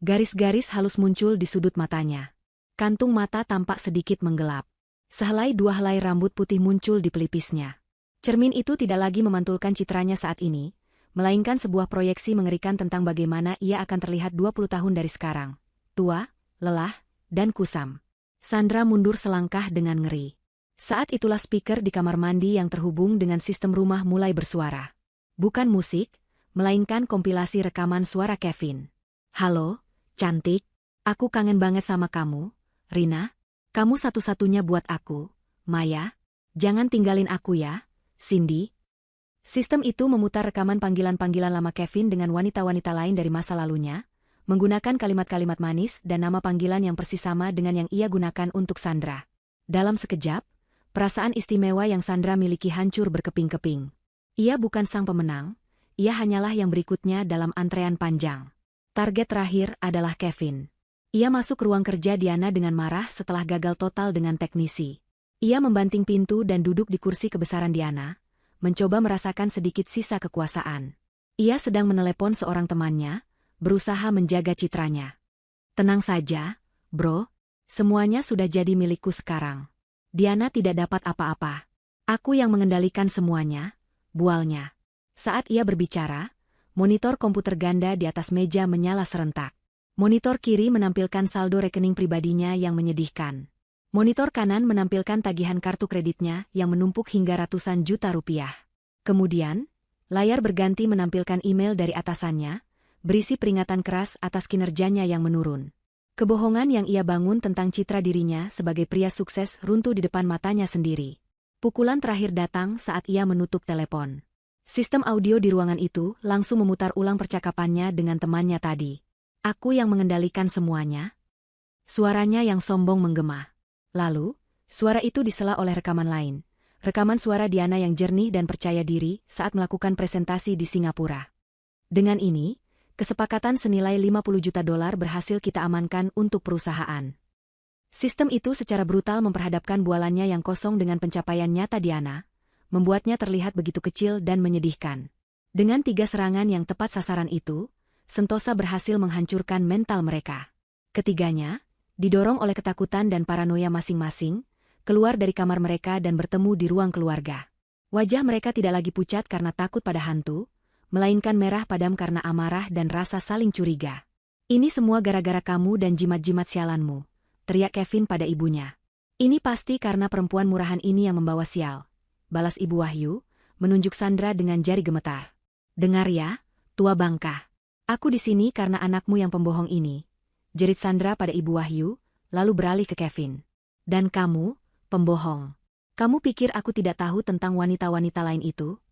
Garis-garis halus muncul di sudut matanya. Kantung mata tampak sedikit menggelap. Sehelai dua helai rambut putih muncul di pelipisnya. Cermin itu tidak lagi memantulkan citranya saat ini, melainkan sebuah proyeksi mengerikan tentang bagaimana ia akan terlihat 20 tahun dari sekarang. Tua, lelah, dan kusam. Sandra mundur selangkah dengan ngeri. Saat itulah speaker di kamar mandi yang terhubung dengan sistem rumah mulai bersuara. Bukan musik, melainkan kompilasi rekaman suara Kevin. Halo, cantik, aku kangen banget sama kamu, Rina. Kamu satu-satunya buat aku, Maya. Jangan tinggalin aku ya, Cindy. Sistem itu memutar rekaman panggilan-panggilan lama Kevin dengan wanita-wanita lain dari masa lalunya, menggunakan kalimat-kalimat manis dan nama panggilan yang persis sama dengan yang ia gunakan untuk Sandra. Dalam sekejap, perasaan istimewa yang Sandra miliki hancur berkeping-keping. Ia bukan sang pemenang, ia hanyalah yang berikutnya dalam antrean panjang. Target terakhir adalah Kevin. Ia masuk ruang kerja Diana dengan marah setelah gagal total dengan teknisi. Ia membanting pintu dan duduk di kursi kebesaran Diana, mencoba merasakan sedikit sisa kekuasaan. Ia sedang menelepon seorang temannya, berusaha menjaga citranya. Tenang saja, bro. Semuanya sudah jadi milikku sekarang. Diana tidak dapat apa-apa. Aku yang mengendalikan semuanya, bualnya. Saat ia berbicara, monitor komputer ganda di atas meja menyala serentak. Monitor kiri menampilkan saldo rekening pribadinya yang menyedihkan. Monitor kanan menampilkan tagihan kartu kreditnya yang menumpuk hingga ratusan juta rupiah. Kemudian, layar berganti menampilkan email dari atasannya, berisi peringatan keras atas kinerjanya yang menurun. Kebohongan yang ia bangun tentang citra dirinya sebagai pria sukses runtuh di depan matanya sendiri. Pukulan terakhir datang saat ia menutup telepon. Sistem audio di ruangan itu langsung memutar ulang percakapannya dengan temannya tadi. Aku yang mengendalikan semuanya. Suaranya yang sombong menggema. Lalu, suara itu disela oleh rekaman lain. Rekaman suara Diana yang jernih dan percaya diri saat melakukan presentasi di Singapura. Dengan ini, kesepakatan senilai $50 juta berhasil kita amankan untuk perusahaan. Sistem itu secara brutal memperhadapkan bualannya yang kosong dengan pencapaian nyata Diana, membuatnya terlihat begitu kecil dan menyedihkan. Dengan 3 serangan yang tepat sasaran itu, Sentosa berhasil menghancurkan mental mereka. Ketiganya, didorong oleh ketakutan dan paranoia masing-masing, keluar dari kamar mereka dan bertemu di ruang keluarga. Wajah mereka tidak lagi pucat karena takut pada hantu, melainkan merah padam karena amarah dan rasa saling curiga. Ini semua gara-gara kamu dan jimat-jimat sialanmu, teriak Kevin pada ibunya. Ini pasti karena perempuan murahan ini yang membawa sial, balas Ibu Wahyu, menunjuk Sandra dengan jari gemetar. Dengar ya, tua bangka. Aku di sini karena anakmu yang pembohong ini, jerit Sandra pada Ibu Wahyu, lalu beralih ke Kevin. Dan kamu, pembohong. Kamu pikir aku tidak tahu tentang wanita-wanita lain itu?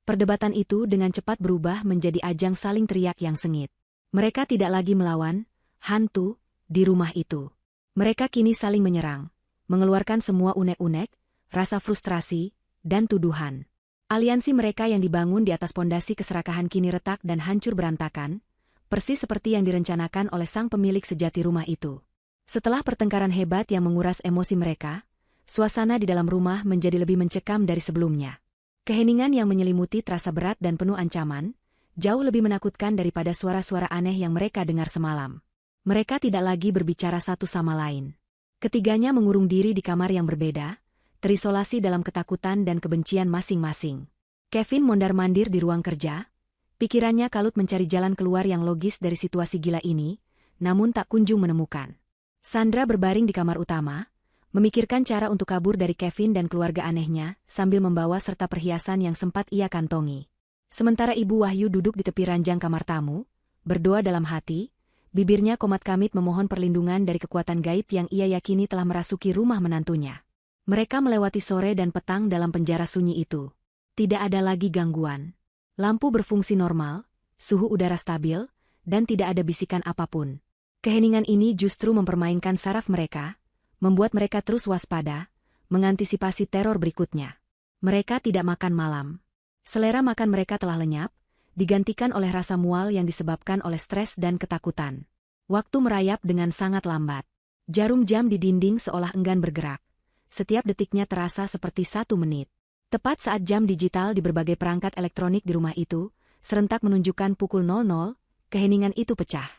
Perdebatan itu dengan cepat berubah menjadi ajang saling teriak yang sengit. Mereka tidak lagi melawan hantu di rumah itu. Mereka kini saling menyerang, mengeluarkan semua unek-unek, rasa frustrasi, dan tuduhan. Aliansi mereka yang dibangun di atas pondasi keserakahan kini retak dan hancur berantakan, persis seperti yang direncanakan oleh sang pemilik sejati rumah itu. Setelah pertengkaran hebat yang menguras emosi mereka, suasana di dalam rumah menjadi lebih mencekam dari sebelumnya. Keheningan yang menyelimuti terasa berat dan penuh ancaman, jauh lebih menakutkan daripada suara-suara aneh yang mereka dengar semalam. Mereka tidak lagi berbicara satu sama lain. Ketiganya mengurung diri di kamar yang berbeda, terisolasi dalam ketakutan dan kebencian masing-masing. Kevin mondar-mandir di ruang kerja, pikirannya kalut mencari jalan keluar yang logis dari situasi gila ini, namun tak kunjung menemukan. Sandra berbaring di kamar utama, memikirkan cara untuk kabur dari Kevin dan keluarga anehnya sambil membawa serta perhiasan yang sempat ia kantongi. Sementara Ibu Wahyu duduk di tepi ranjang kamar tamu, berdoa dalam hati, bibirnya komat-kamit memohon perlindungan dari kekuatan gaib yang ia yakini telah merasuki rumah menantunya. Mereka melewati sore dan petang dalam penjara sunyi itu. Tidak ada lagi gangguan. Lampu berfungsi normal, suhu udara stabil, dan tidak ada bisikan apapun. Keheningan ini justru mempermainkan saraf mereka, membuat mereka terus waspada, mengantisipasi teror berikutnya. Mereka tidak makan malam. Selera makan mereka telah lenyap, digantikan oleh rasa mual yang disebabkan oleh stres dan ketakutan. Waktu merayap dengan sangat lambat. Jarum jam di dinding seolah enggan bergerak. Setiap detiknya terasa seperti 1 menit. Tepat saat jam digital di berbagai perangkat elektronik di rumah itu, serentak menunjukkan pukul 00, keheningan itu pecah.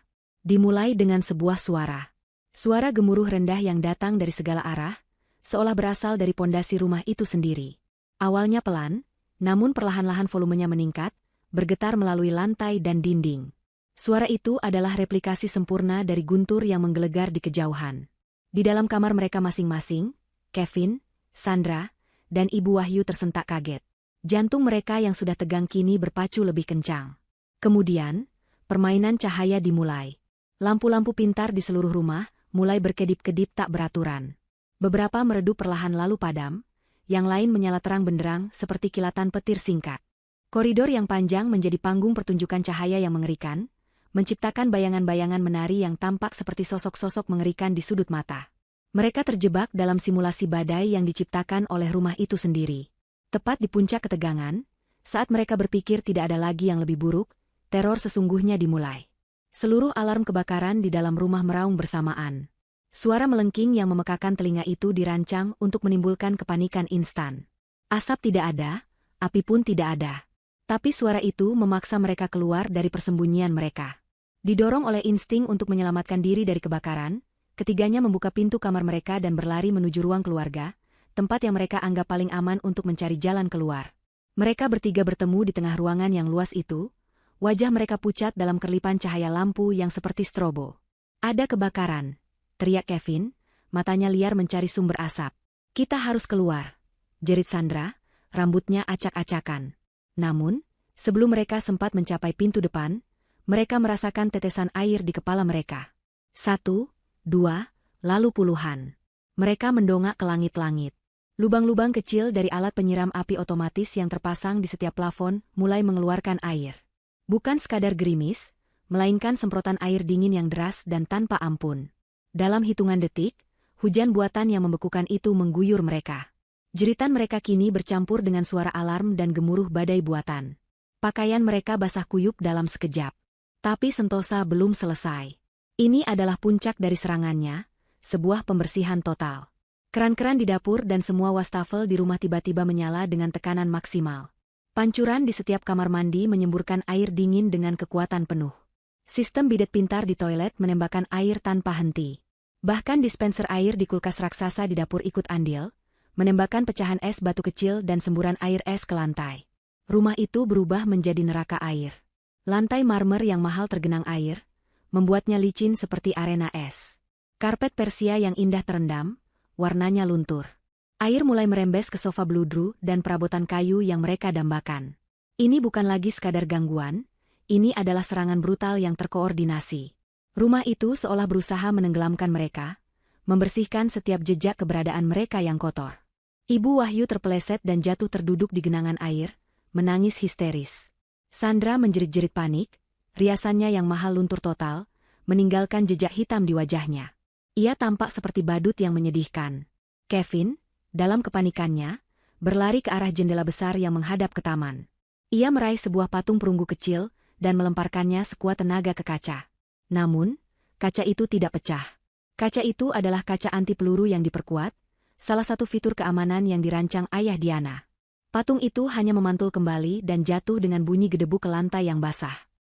Dimulai dengan sebuah suara. Suara gemuruh rendah yang datang dari segala arah, seolah berasal dari pondasi rumah itu sendiri. Awalnya pelan, namun perlahan-lahan volumenya meningkat, bergetar melalui lantai dan dinding. Suara itu adalah replikasi sempurna dari guntur yang menggelegar di kejauhan. Di dalam kamar mereka masing-masing, Kevin, Sandra, dan Ibu Wahyu tersentak kaget. Jantung mereka yang sudah tegang kini berpacu lebih kencang. Kemudian, permainan cahaya dimulai. Lampu-lampu pintar di seluruh rumah mulai berkedip-kedip tak beraturan. Beberapa meredup perlahan lalu padam, yang lain menyala terang benderang seperti kilatan petir singkat. Koridor yang panjang menjadi panggung pertunjukan cahaya yang mengerikan, menciptakan bayangan-bayangan menari yang tampak seperti sosok-sosok mengerikan di sudut mata. Mereka terjebak dalam simulasi badai yang diciptakan oleh rumah itu sendiri. Tepat di puncak ketegangan, saat mereka berpikir tidak ada lagi yang lebih buruk, teror sesungguhnya dimulai. Seluruh alarm kebakaran di dalam rumah meraung bersamaan. Suara melengking yang memekakan telinga itu dirancang untuk menimbulkan kepanikan instan. Asap tidak ada, api pun tidak ada. Tapi suara itu memaksa mereka keluar dari persembunyian mereka. Didorong oleh insting untuk menyelamatkan diri dari kebakaran, ketiganya membuka pintu kamar mereka dan berlari menuju ruang keluarga, tempat yang mereka anggap paling aman untuk mencari jalan keluar. Mereka bertiga bertemu di tengah ruangan yang luas itu, wajah mereka pucat dalam kerlipan cahaya lampu yang seperti strobo. Ada kebakaran, teriak Kevin, matanya liar mencari sumber asap. Kita harus keluar, jerit Sandra, rambutnya acak-acakan. Namun, sebelum mereka sempat mencapai pintu depan, mereka merasakan tetesan air di kepala mereka. 1, 2, lalu puluhan. Mereka mendongak ke langit-langit. Lubang-lubang kecil dari alat penyiram api otomatis yang terpasang di setiap plafon mulai mengeluarkan air. Bukan sekadar gerimis, melainkan semprotan air dingin yang deras dan tanpa ampun. Dalam hitungan detik, hujan buatan yang membekukan itu mengguyur mereka. Jeritan mereka kini bercampur dengan suara alarm dan gemuruh badai buatan. Pakaian mereka basah kuyup dalam sekejap. Tapi Sentosa belum selesai. Ini adalah puncak dari serangannya, sebuah pembersihan total. Keran-keran di dapur dan semua wastafel di rumah tiba-tiba menyala dengan tekanan maksimal. Pancuran di setiap kamar mandi menyemburkan air dingin dengan kekuatan penuh. Sistem bidet pintar di toilet menembakkan air tanpa henti. Bahkan dispenser air di kulkas raksasa di dapur ikut andil, menembakkan pecahan es batu kecil dan semburan air es ke lantai. Rumah itu berubah menjadi neraka air. Lantai marmer yang mahal tergenang air, membuatnya licin seperti arena es. Karpet Persia yang indah terendam, warnanya luntur. Air mulai merembes ke sofa bludru dan perabotan kayu yang mereka dambakan. Ini bukan lagi sekadar gangguan, ini adalah serangan brutal yang terkoordinasi. Rumah itu seolah berusaha menenggelamkan mereka, membersihkan setiap jejak keberadaan mereka yang kotor. Ibu Wahyu terpeleset dan jatuh terduduk di genangan air, menangis histeris. Sandra menjerit-jerit panik, riasannya yang mahal luntur total, meninggalkan jejak hitam di wajahnya. Ia tampak seperti badut yang menyedihkan. Kevin, dalam kepanikannya, berlari ke arah jendela besar yang menghadap ke taman. Ia meraih sebuah patung perunggu kecil dan melemparkannya sekuat tenaga ke kaca. Namun, kaca itu tidak pecah. Kaca itu adalah kaca anti peluru yang diperkuat, salah satu fitur keamanan yang dirancang ayah Diana. Patung itu hanya memantul kembali dan jatuh dengan bunyi gedebuk ke lantai yang basah.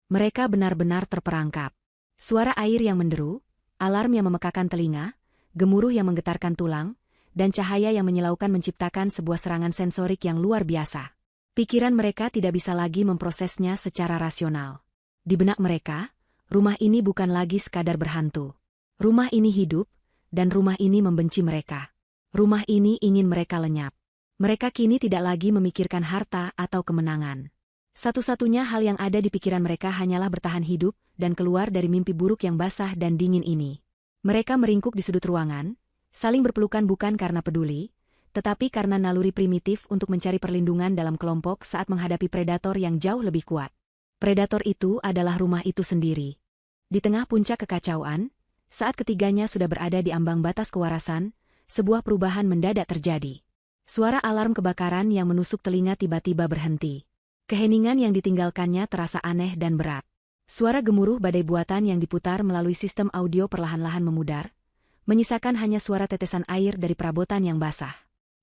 Mereka benar-benar terperangkap. Suara air yang menderu, alarm yang memekakan telinga, gemuruh yang menggetarkan tulang, dan cahaya yang menyilaukan menciptakan sebuah serangan sensorik yang luar biasa. Pikiran mereka tidak bisa lagi memprosesnya secara rasional. Di benak mereka, rumah ini bukan lagi sekadar berhantu. Rumah ini hidup, dan rumah ini membenci mereka. Rumah ini ingin mereka lenyap. Mereka kini tidak lagi memikirkan harta atau kemenangan. Satu-satunya hal yang ada di pikiran mereka hanyalah bertahan hidup dan keluar dari mimpi buruk yang basah dan dingin ini. Mereka meringkuk di sudut ruangan, saling berpelukan bukan karena peduli, tetapi karena naluri primitif untuk mencari perlindungan dalam kelompok saat menghadapi predator yang jauh lebih kuat. Predator itu adalah rumah itu sendiri. Di tengah puncak kekacauan, saat ketiganya sudah berada di ambang batas kewarasan, sebuah perubahan mendadak terjadi. Suara alarm kebakaran yang menusuk telinga tiba-tiba berhenti. Keheningan yang ditinggalkannya terasa aneh dan berat. Suara gemuruh badai buatan yang diputar melalui sistem audio perlahan-lahan memudar, menyisakan hanya suara tetesan air dari perabotan yang basah.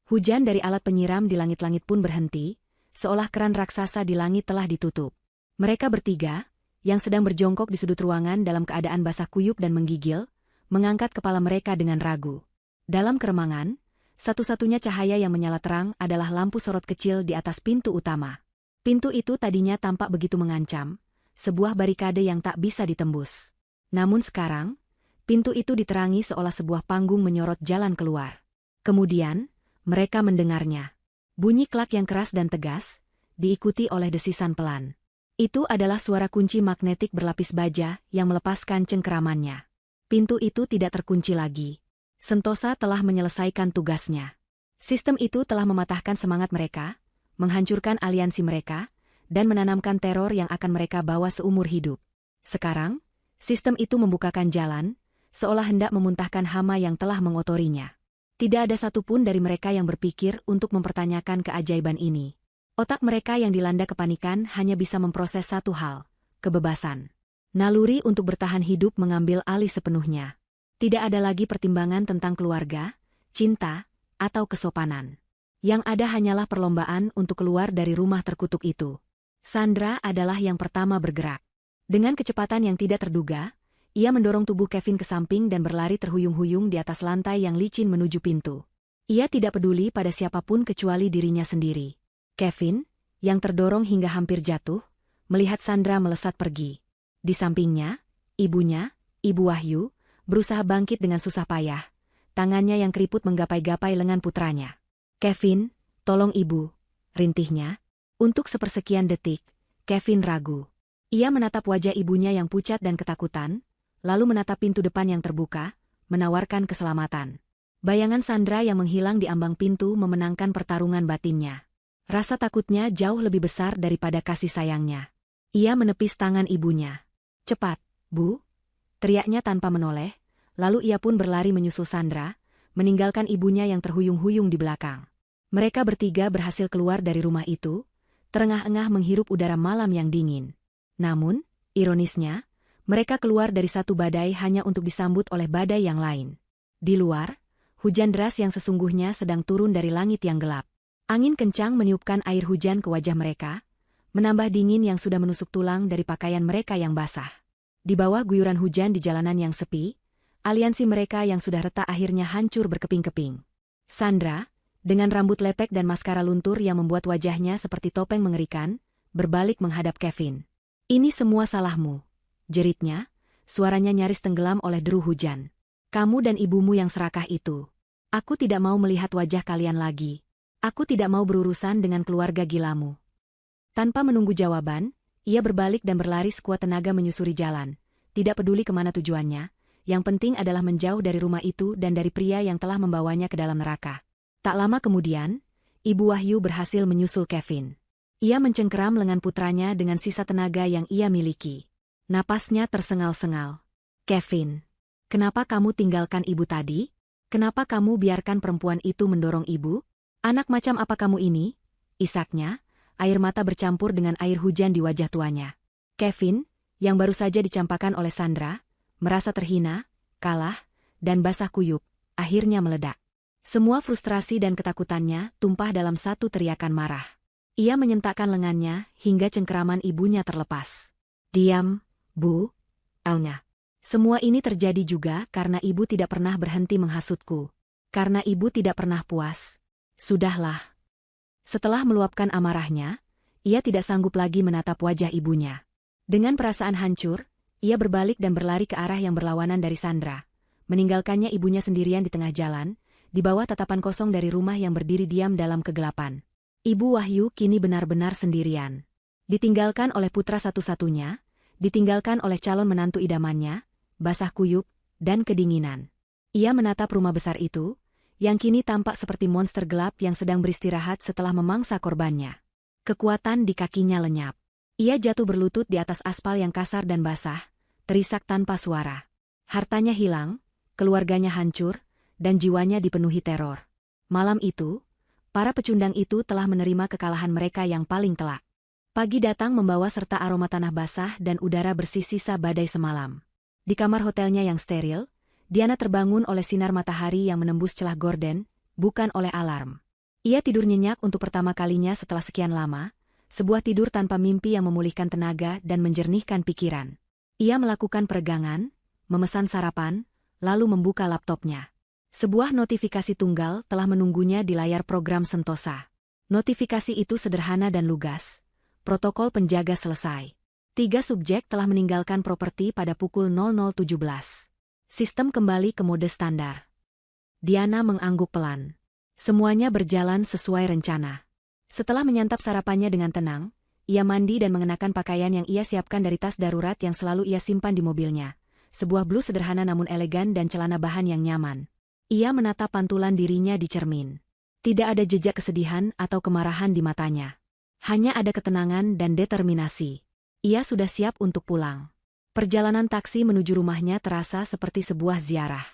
Hujan dari alat penyiram di langit-langit pun berhenti, seolah keran raksasa di langit telah ditutup. Mereka bertiga, yang sedang berjongkok di sudut ruangan dalam keadaan basah kuyup dan menggigil, mengangkat kepala mereka dengan ragu. Dalam keremangan, satu-satunya cahaya yang menyala terang adalah lampu sorot kecil di atas pintu utama. Pintu itu tadinya tampak begitu mengancam, sebuah barikade yang tak bisa ditembus. Namun sekarang, pintu itu diterangi seolah sebuah panggung menyorot jalan keluar. Kemudian, mereka mendengarnya. Bunyi klak yang keras dan tegas, diikuti oleh desisan pelan. Itu adalah suara kunci magnetik berlapis baja yang melepaskan cengkeramannya. Pintu itu tidak terkunci lagi. Sentosa telah menyelesaikan tugasnya. Sistem itu telah mematahkan semangat mereka, menghancurkan aliansi mereka, dan menanamkan teror yang akan mereka bawa seumur hidup. Sekarang, sistem itu membukakan jalan, seolah hendak memuntahkan hama yang telah mengotorinya. Tidak ada satupun dari mereka yang berpikir untuk mempertanyakan keajaiban ini. Otak mereka yang dilanda kepanikan hanya bisa memproses satu hal, kebebasan. Naluri untuk bertahan hidup mengambil alih sepenuhnya. Tidak ada lagi pertimbangan tentang keluarga, cinta, atau kesopanan. Yang ada hanyalah perlombaan untuk keluar dari rumah terkutuk itu. Sandra adalah yang pertama bergerak. Dengan kecepatan yang tidak terduga, ia mendorong tubuh Kevin ke samping dan berlari terhuyung-huyung di atas lantai yang licin menuju pintu. Ia tidak peduli pada siapapun kecuali dirinya sendiri. Kevin, yang terdorong hingga hampir jatuh, melihat Sandra melesat pergi. Di sampingnya, ibunya, Ibu Wahyu, berusaha bangkit dengan susah payah. Tangannya yang keriput menggapai-gapai lengan putranya. "Kevin, tolong ibu," rintihnya. Untuk sepersekian detik, Kevin ragu. Ia menatap wajah ibunya yang pucat dan ketakutan, lalu menatap pintu depan yang terbuka, menawarkan keselamatan. Bayangan Sandra yang menghilang di ambang pintu memenangkan pertarungan batinnya. Rasa takutnya jauh lebih besar daripada kasih sayangnya. Ia menepis tangan ibunya. "Cepat, Bu!" teriaknya tanpa menoleh, lalu ia pun berlari menyusul Sandra, meninggalkan ibunya yang terhuyung-huyung di belakang. Mereka bertiga berhasil keluar dari rumah itu, terengah-engah menghirup udara malam yang dingin. Namun, ironisnya, mereka keluar dari satu badai hanya untuk disambut oleh badai yang lain. Di luar, hujan deras yang sesungguhnya sedang turun dari langit yang gelap. Angin kencang meniupkan air hujan ke wajah mereka, menambah dingin yang sudah menusuk tulang dari pakaian mereka yang basah. Di bawah guyuran hujan di jalanan yang sepi, aliansi mereka yang sudah retak akhirnya hancur berkeping-keping. Sandra, dengan rambut lepek dan maskara luntur yang membuat wajahnya seperti topeng mengerikan, berbalik menghadap Kevin. "Ini semua salahmu," jeritnya, suaranya nyaris tenggelam oleh deru hujan. "Kamu dan ibumu yang serakah itu. Aku tidak mau melihat wajah kalian lagi. Aku tidak mau berurusan dengan keluarga gilamu." Tanpa menunggu jawaban, ia berbalik dan berlari sekuat tenaga menyusuri jalan, tidak peduli kemana tujuannya, yang penting adalah menjauh dari rumah itu dan dari pria yang telah membawanya ke dalam neraka. Tak lama kemudian, Ibu Wahyu berhasil menyusul Kevin. Ia mencengkeram lengan putranya dengan sisa tenaga yang ia miliki. Napasnya tersengal-sengal. "Kevin, kenapa kamu tinggalkan ibu tadi? Kenapa kamu biarkan perempuan itu mendorong ibu? Anak macam apa kamu ini?" isaknya, air mata bercampur dengan air hujan di wajah tuanya. Kevin, yang baru saja dicampakkan oleh Sandra, merasa terhina, kalah, dan basah kuyup, akhirnya meledak. Semua frustrasi dan ketakutannya tumpah dalam satu teriakan marah. Ia menyentakkan lengannya hingga cengkeraman ibunya terlepas. "Diam, Bu," aunya. "Semua ini terjadi juga karena ibu tidak pernah berhenti menghasutku. Karena ibu tidak pernah puas. Sudahlah." Setelah meluapkan amarahnya, ia tidak sanggup lagi menatap wajah ibunya. Dengan perasaan hancur, ia berbalik dan berlari ke arah yang berlawanan dari Sandra, meninggalkannya ibunya sendirian di tengah jalan, di bawah tatapan kosong dari rumah yang berdiri diam dalam kegelapan. Ibu Wahyu kini benar-benar sendirian. Ditinggalkan oleh putra satu-satunya, ditinggalkan oleh calon menantu idamannya, basah kuyup, dan kedinginan. Ia menatap rumah besar itu, yang kini tampak seperti monster gelap yang sedang beristirahat setelah memangsa korbannya. Kekuatan di kakinya lenyap. Ia jatuh berlutut di atas aspal yang kasar dan basah, terisak tanpa suara. Hartanya hilang, keluarganya hancur, dan jiwanya dipenuhi teror. Malam itu, para pecundang itu telah menerima kekalahan mereka yang paling telak. Pagi datang membawa serta aroma tanah basah dan udara bersih sisa badai semalam. Di kamar hotelnya yang steril, Diana terbangun oleh sinar matahari yang menembus celah gorden, bukan oleh alarm. Ia tidur nyenyak untuk pertama kalinya setelah sekian lama, sebuah tidur tanpa mimpi yang memulihkan tenaga dan menjernihkan pikiran. Ia melakukan peregangan, memesan sarapan, lalu membuka laptopnya. Sebuah notifikasi tunggal telah menunggunya di layar program Sentosa. Notifikasi itu sederhana dan lugas. Protokol penjaga selesai. 3 subjek telah meninggalkan properti pada pukul 00.17. Sistem kembali ke mode standar. Diana mengangguk pelan. Semuanya berjalan sesuai rencana. Setelah menyantap sarapannya dengan tenang, ia mandi dan mengenakan pakaian yang ia siapkan dari tas darurat yang selalu ia simpan di mobilnya. Sebuah blus sederhana namun elegan dan celana bahan yang nyaman. Ia menatap pantulan dirinya di cermin. Tidak ada jejak kesedihan atau kemarahan di matanya. Hanya ada ketenangan dan determinasi. Ia sudah siap untuk pulang. Perjalanan taksi menuju rumahnya terasa seperti sebuah ziarah.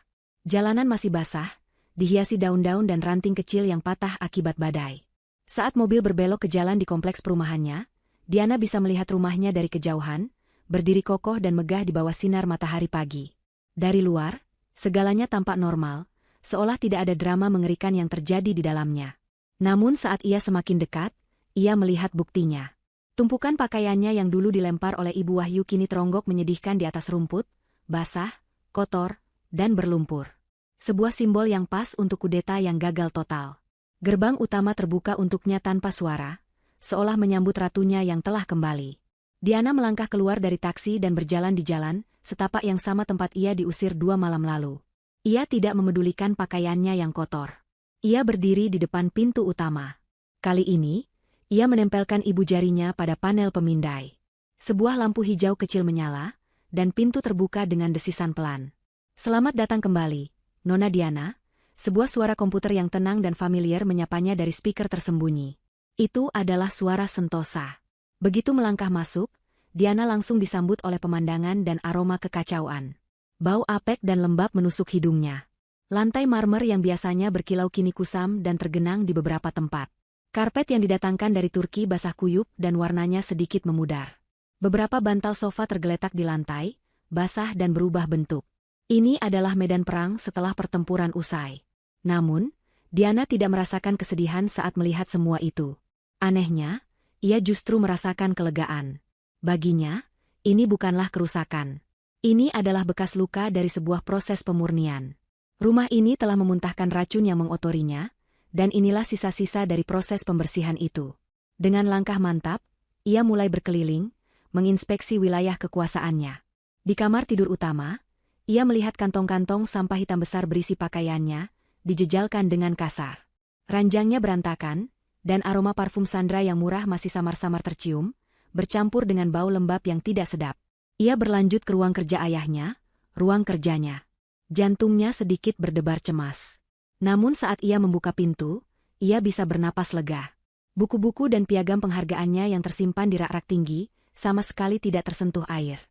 Jalanan masih basah, dihiasi daun-daun dan ranting kecil yang patah akibat badai. Saat mobil berbelok ke jalan di kompleks perumahannya, Diana bisa melihat rumahnya dari kejauhan, berdiri kokoh dan megah di bawah sinar matahari pagi. Dari luar, segalanya tampak normal, seolah tidak ada drama mengerikan yang terjadi di dalamnya. Namun saat ia semakin dekat, ia melihat buktinya. Tumpukan pakaiannya yang dulu dilempar oleh Ibu Wahyu kini teronggok menyedihkan di atas rumput, basah, kotor, dan berlumpur. Sebuah simbol yang pas untuk kudeta yang gagal total. Gerbang utama terbuka untuknya tanpa suara, seolah menyambut ratunya yang telah kembali. Diana melangkah keluar dari taksi dan berjalan di jalan, setapak yang sama tempat ia diusir 2 malam lalu. Ia tidak memedulikan pakaiannya yang kotor. Ia berdiri di depan pintu utama. Kali ini, ia menempelkan ibu jarinya pada panel pemindai. Sebuah lampu hijau kecil menyala, dan pintu terbuka dengan desisan pelan. "Selamat datang kembali, Nona Diana." Sebuah suara komputer yang tenang dan familiar menyapanya dari speaker tersembunyi. Itu adalah suara Sentosa. Begitu melangkah masuk, Diana langsung disambut oleh pemandangan dan aroma kekacauan. Bau apek dan lembab menusuk hidungnya. Lantai marmer yang biasanya berkilau kini kusam dan tergenang di beberapa tempat. Karpet yang didatangkan dari Turki basah kuyup dan warnanya sedikit memudar. Beberapa bantal sofa tergeletak di lantai, basah dan berubah bentuk. Ini adalah medan perang setelah pertempuran usai. Namun, Diana tidak merasakan kesedihan saat melihat semua itu. Anehnya, ia justru merasakan kelegaan. Baginya, ini bukanlah kerusakan. Ini adalah bekas luka dari sebuah proses pemurnian. Rumah ini telah memuntahkan racun yang mengotorinya, dan inilah sisa-sisa dari proses pembersihan itu. Dengan langkah mantap, ia mulai berkeliling, menginspeksi wilayah kekuasaannya. Di kamar tidur utama, ia melihat kantong-kantong sampah hitam besar berisi pakaiannya, dijejalkan dengan kasar. Ranjangnya berantakan, dan aroma parfum Sandra yang murah masih samar-samar tercium, bercampur dengan bau lembab yang tidak sedap. Ia berlanjut ke ruang kerja ayahnya, ruang kerjanya. Jantungnya sedikit berdebar cemas. Namun saat ia membuka pintu, ia bisa bernapas lega. Buku-buku dan piagam penghargaannya yang tersimpan di rak-rak tinggi, sama sekali tidak tersentuh air.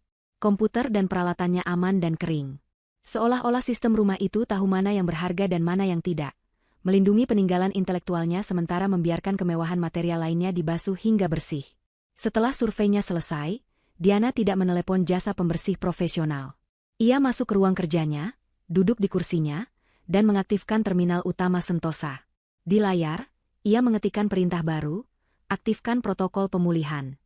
Komputer dan peralatannya aman dan kering. Seolah-olah sistem rumah itu tahu mana yang berharga dan mana yang tidak. Melindungi peninggalan intelektualnya sementara membiarkan kemewahan material lainnya dibasuh hingga bersih. Setelah surveinya selesai, Diana tidak menelepon jasa pembersih profesional. Ia masuk ke ruang kerjanya, duduk di kursinya, dan mengaktifkan terminal utama Sentosa. Di layar, ia mengetikkan perintah baru, aktifkan protokol pemulihan.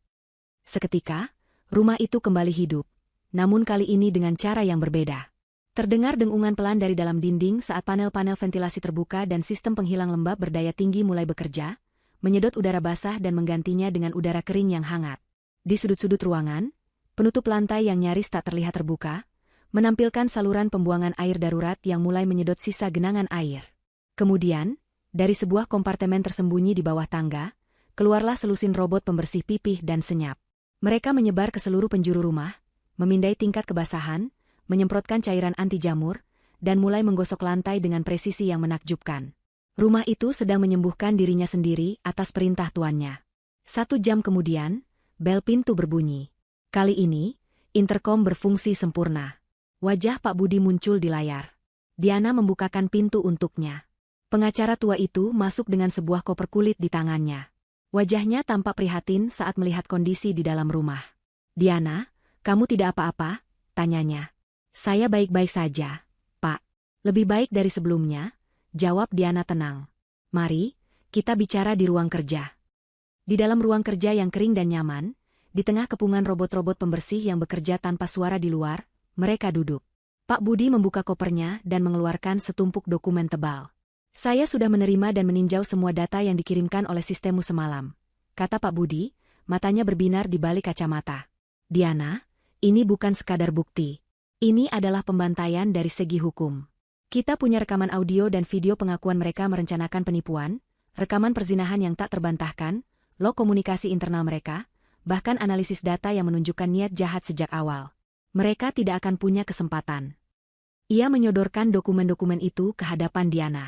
Seketika, rumah itu kembali hidup, namun kali ini dengan cara yang berbeda. Terdengar dengungan pelan dari dalam dinding saat panel-panel ventilasi terbuka dan sistem penghilang lembab berdaya tinggi mulai bekerja, menyedot udara basah dan menggantinya dengan udara kering yang hangat. Di sudut-sudut ruangan, penutup lantai yang nyaris tak terlihat terbuka, menampilkan saluran pembuangan air darurat yang mulai menyedot sisa genangan air. Kemudian, dari sebuah kompartemen tersembunyi di bawah tangga, keluarlah selusin robot pembersih pipih dan senyap. Mereka menyebar ke seluruh penjuru rumah, memindai tingkat kebasahan, menyemprotkan cairan anti jamur, dan mulai menggosok lantai dengan presisi yang menakjubkan. Rumah itu sedang menyembuhkan dirinya sendiri atas perintah tuannya. 1 jam kemudian, bel pintu berbunyi. Kali ini, interkom berfungsi sempurna. Wajah Pak Budi muncul di layar. Diana membukakan pintu untuknya. Pengacara tua itu masuk dengan sebuah koper kulit di tangannya. Wajahnya tampak prihatin saat melihat kondisi di dalam rumah. "Diana, kamu tidak apa-apa?" tanyanya. "Saya baik-baik saja, Pak. Lebih baik dari sebelumnya," jawab Diana tenang. "Mari, kita bicara di ruang kerja." Di dalam ruang kerja yang kering dan nyaman, di tengah kepungan robot-robot pembersih yang bekerja tanpa suara di luar, mereka duduk. Pak Budi membuka kopernya dan mengeluarkan setumpuk dokumen tebal. "Saya sudah menerima dan meninjau semua data yang dikirimkan oleh sistemmu semalam," kata Pak Budi, matanya berbinar di balik kacamata. "Diana, ini bukan sekadar bukti. Ini adalah pembantaian dari segi hukum. Kita punya rekaman audio dan video pengakuan mereka merencanakan penipuan, rekaman perzinahan yang tak terbantahkan, log komunikasi internal mereka, bahkan analisis data yang menunjukkan niat jahat sejak awal. Mereka tidak akan punya kesempatan." Ia menyodorkan dokumen-dokumen itu ke hadapan Diana.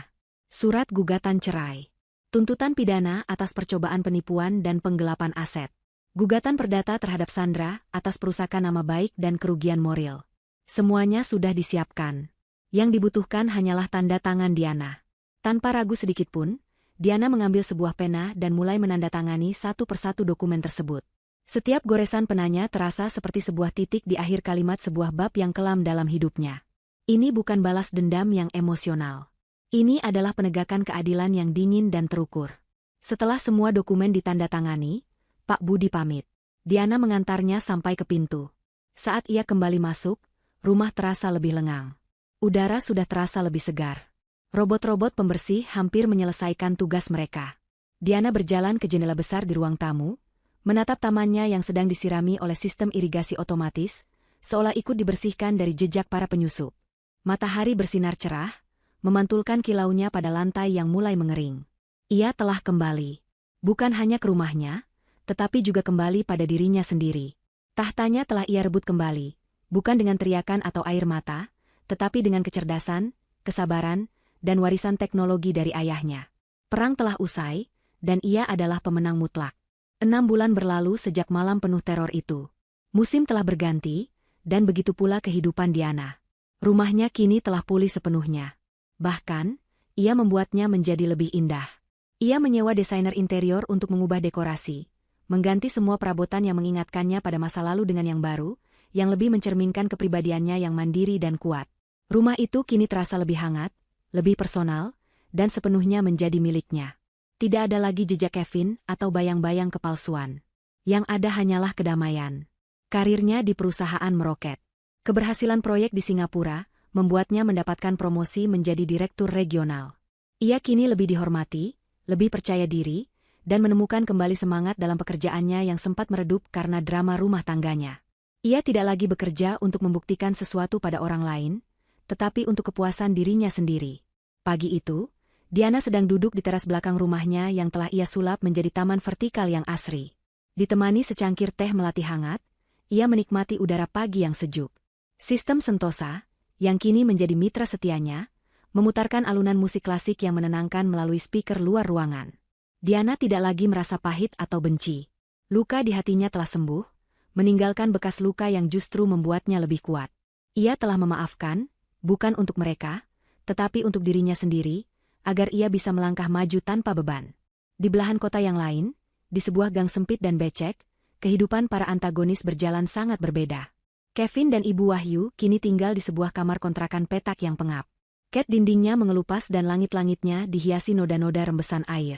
Surat gugatan cerai. Tuntutan pidana atas percobaan penipuan dan penggelapan aset. Gugatan perdata terhadap Sandra atas perusakan nama baik dan kerugian moral. Semuanya sudah disiapkan. Yang dibutuhkan hanyalah tanda tangan Diana. Tanpa ragu sedikitpun, Diana mengambil sebuah pena dan mulai menandatangani satu persatu dokumen tersebut. Setiap goresan penanya terasa seperti sebuah titik di akhir kalimat sebuah bab yang kelam dalam hidupnya. Ini bukan balas dendam yang emosional. Ini adalah penegakan keadilan yang dingin dan terukur. Setelah semua dokumen ditandatangani, Pak Budi pamit. Diana mengantarnya sampai ke pintu. Saat ia kembali masuk, rumah terasa lebih lengang. Udara sudah terasa lebih segar. Robot-robot pembersih hampir menyelesaikan tugas mereka. Diana berjalan ke jendela besar di ruang tamu, menatap tamannya yang sedang disirami oleh sistem irigasi otomatis, seolah ikut dibersihkan dari jejak para penyusup. Matahari bersinar cerah, memantulkan kilaunya pada lantai yang mulai mengering. Ia telah kembali. Bukan hanya ke rumahnya, tetapi juga kembali pada dirinya sendiri. Tahtanya telah ia rebut kembali, bukan dengan teriakan atau air mata, tetapi dengan kecerdasan, kesabaran, dan warisan teknologi dari ayahnya. Perang telah usai, dan ia adalah pemenang mutlak. 6 bulan berlalu sejak malam penuh teror itu. Musim telah berganti, dan begitu pula kehidupan Diana. Rumahnya kini telah pulih sepenuhnya. Bahkan, ia membuatnya menjadi lebih indah. Ia menyewa desainer interior untuk mengubah dekorasi, mengganti semua perabotan yang mengingatkannya pada masa lalu dengan yang baru, yang lebih mencerminkan kepribadiannya yang mandiri dan kuat. Rumah itu kini terasa lebih hangat, lebih personal, dan sepenuhnya menjadi miliknya. Tidak ada lagi jejak Kevin atau bayang-bayang kepalsuan. Yang ada hanyalah kedamaian. Karirnya di perusahaan meroket. Keberhasilan proyek di Singapura membuatnya mendapatkan promosi menjadi direktur regional. Ia kini lebih dihormati, lebih percaya diri, dan menemukan kembali semangat dalam pekerjaannya yang sempat meredup karena drama rumah tangganya. Ia tidak lagi bekerja untuk membuktikan sesuatu pada orang lain, tetapi untuk kepuasan dirinya sendiri. Pagi itu, Diana sedang duduk di teras belakang rumahnya yang telah ia sulap menjadi taman vertikal yang asri. Ditemani secangkir teh melati hangat, ia menikmati udara pagi yang sejuk. Sistem Sentosa, yang kini menjadi mitra setianya, memutarkan alunan musik klasik yang menenangkan melalui speaker luar ruangan. Diana tidak lagi merasa pahit atau benci. Luka di hatinya telah sembuh, meninggalkan bekas luka yang justru membuatnya lebih kuat. Ia telah memaafkan, bukan untuk mereka, tetapi untuk dirinya sendiri, agar ia bisa melangkah maju tanpa beban. Di belahan kota yang lain, di sebuah gang sempit dan becek, kehidupan para antagonis berjalan sangat berbeda. Kevin dan Ibu Wahyu kini tinggal di sebuah kamar kontrakan petak yang pengap. Cat dindingnya mengelupas dan langit-langitnya dihiasi noda-noda rembesan air.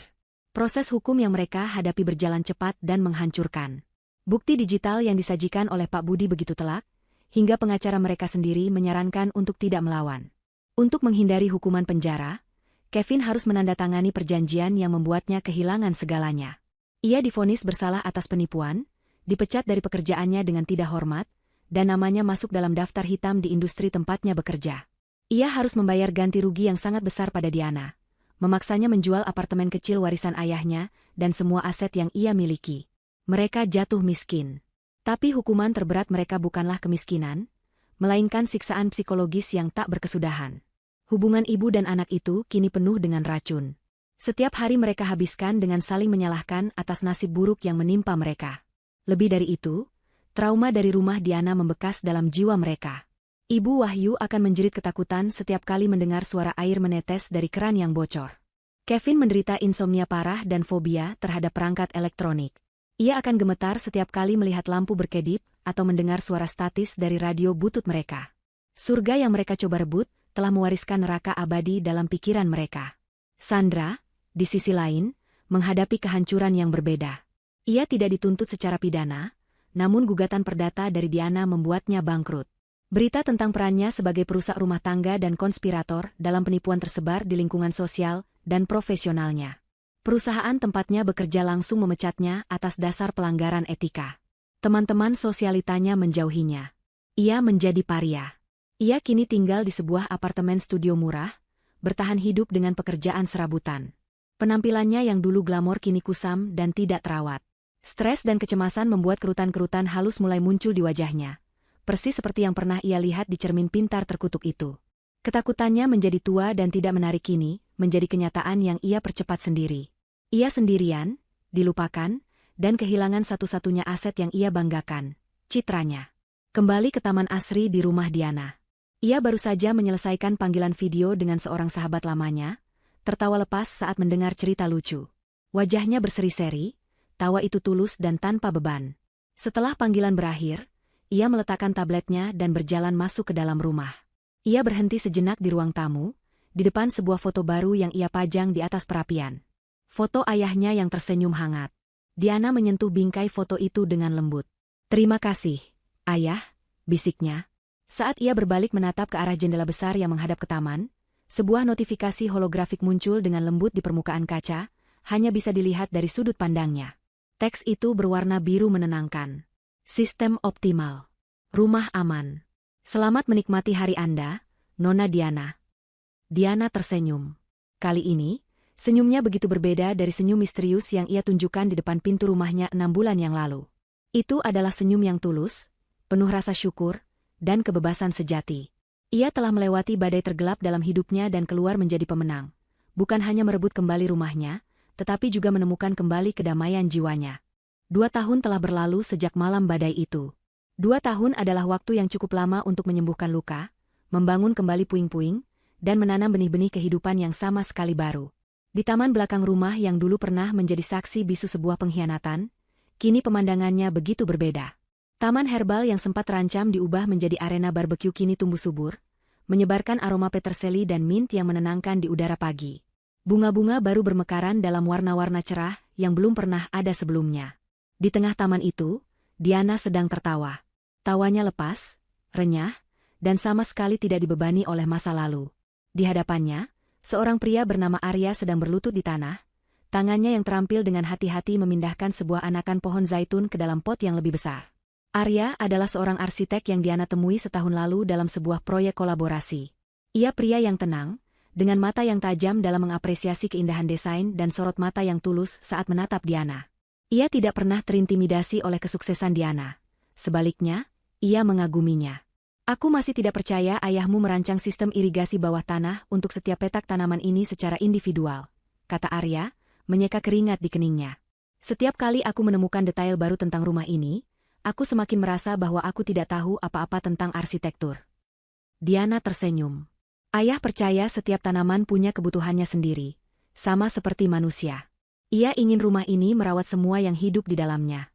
Proses hukum yang mereka hadapi berjalan cepat dan menghancurkan. Bukti digital yang disajikan oleh Pak Budi begitu telak, hingga pengacara mereka sendiri menyarankan untuk tidak melawan. Untuk menghindari hukuman penjara, Kevin harus menandatangani perjanjian yang membuatnya kehilangan segalanya. Ia divonis bersalah atas penipuan, dipecat dari pekerjaannya dengan tidak hormat, dan namanya masuk dalam daftar hitam di industri tempatnya bekerja. Ia harus membayar ganti rugi yang sangat besar pada Diana, memaksanya menjual apartemen kecil warisan ayahnya dan semua aset yang ia miliki. Mereka jatuh miskin. Tapi hukuman terberat mereka bukanlah kemiskinan, melainkan siksaan psikologis yang tak berkesudahan. Hubungan ibu dan anak itu kini penuh dengan racun. Setiap hari mereka habiskan dengan saling menyalahkan atas nasib buruk yang menimpa mereka. Lebih dari itu, trauma dari rumah Diana membekas dalam jiwa mereka. Ibu Wahyu akan menjerit ketakutan setiap kali mendengar suara air menetes dari keran yang bocor. Kevin menderita insomnia parah dan fobia terhadap perangkat elektronik. Ia akan gemetar setiap kali melihat lampu berkedip atau mendengar suara statis dari radio butut mereka. Surga yang mereka coba rebut telah mewariskan neraka abadi dalam pikiran mereka. Sandra, di sisi lain, menghadapi kehancuran yang berbeda. Ia tidak dituntut secara pidana, namun gugatan perdata dari Diana membuatnya bangkrut. Berita tentang perannya sebagai perusak rumah tangga dan konspirator dalam penipuan tersebar di lingkungan sosial dan profesionalnya. Perusahaan tempatnya bekerja langsung memecatnya atas dasar pelanggaran etika. Teman-teman sosialitanya menjauhinya. Ia menjadi paria. Ia kini tinggal di sebuah apartemen studio murah, bertahan hidup dengan pekerjaan serabutan. Penampilannya yang dulu glamor kini kusam dan tidak terawat. Stres dan kecemasan membuat kerutan-kerutan halus mulai muncul di wajahnya. Persis seperti yang pernah ia lihat di cermin pintar terkutuk itu. Ketakutannya menjadi tua dan tidak menarik kini, menjadi kenyataan yang ia percepat sendiri. Ia sendirian, dilupakan, dan kehilangan satu-satunya aset yang ia banggakan, citranya. Kembali ke taman asri di rumah Diana. Ia baru saja menyelesaikan panggilan video dengan seorang sahabat lamanya, tertawa lepas saat mendengar cerita lucu. Wajahnya berseri-seri, tawa itu tulus dan tanpa beban. Setelah panggilan berakhir, ia meletakkan tabletnya dan berjalan masuk ke dalam rumah. Ia berhenti sejenak di ruang tamu, di depan sebuah foto baru yang ia pajang di atas perapian. Foto ayahnya yang tersenyum hangat. Diana menyentuh bingkai foto itu dengan lembut. "Terima kasih, Ayah," bisiknya. Saat ia berbalik menatap ke arah jendela besar yang menghadap ke taman, sebuah notifikasi holografik muncul dengan lembut di permukaan kaca, hanya bisa dilihat dari sudut pandangnya. Teks itu berwarna biru menenangkan. "Sistem optimal. Rumah aman. Selamat menikmati hari Anda, Nona Diana." Diana tersenyum. Kali ini, senyumnya begitu berbeda dari senyum misterius yang ia tunjukkan di depan pintu rumahnya 6 bulan yang lalu. Itu adalah senyum yang tulus, penuh rasa syukur, dan kebebasan sejati. Ia telah melewati badai tergelap dalam hidupnya dan keluar menjadi pemenang. Bukan hanya merebut kembali rumahnya, tetapi juga menemukan kembali kedamaian jiwanya. 2 tahun telah berlalu sejak malam badai itu. 2 tahun adalah waktu yang cukup lama untuk menyembuhkan luka, membangun kembali puing-puing, dan menanam benih-benih kehidupan yang sama sekali baru. Di taman belakang rumah yang dulu pernah menjadi saksi bisu sebuah pengkhianatan, kini pemandangannya begitu berbeda. Taman herbal yang sempat terancam diubah menjadi arena barbeque kini tumbuh subur, menyebarkan aroma peterseli dan mint yang menenangkan di udara pagi. Bunga-bunga baru bermekaran dalam warna-warna cerah yang belum pernah ada sebelumnya. Di tengah taman itu, Diana sedang tertawa. Tawanya lepas, renyah, dan sama sekali tidak dibebani oleh masa lalu. Di hadapannya, seorang pria bernama Arya sedang berlutut di tanah, tangannya yang terampil dengan hati-hati memindahkan sebuah anakan pohon zaitun ke dalam pot yang lebih besar. Arya adalah seorang arsitek yang Diana temui setahun lalu dalam sebuah proyek kolaborasi. Ia pria yang tenang, dengan mata yang tajam dalam mengapresiasi keindahan desain dan sorot mata yang tulus saat menatap Diana. Ia tidak pernah terintimidasi oleh kesuksesan Diana. Sebaliknya, ia mengaguminya. "Aku masih tidak percaya ayahmu merancang sistem irigasi bawah tanah untuk setiap petak tanaman ini secara individual," kata Arya, menyeka keringat di keningnya. "Setiap kali aku menemukan detail baru tentang rumah ini, aku semakin merasa bahwa aku tidak tahu apa-apa tentang arsitektur." Diana tersenyum. Ayah percaya setiap tanaman punya kebutuhannya sendiri, sama seperti manusia. Ia ingin rumah ini merawat semua yang hidup di dalamnya.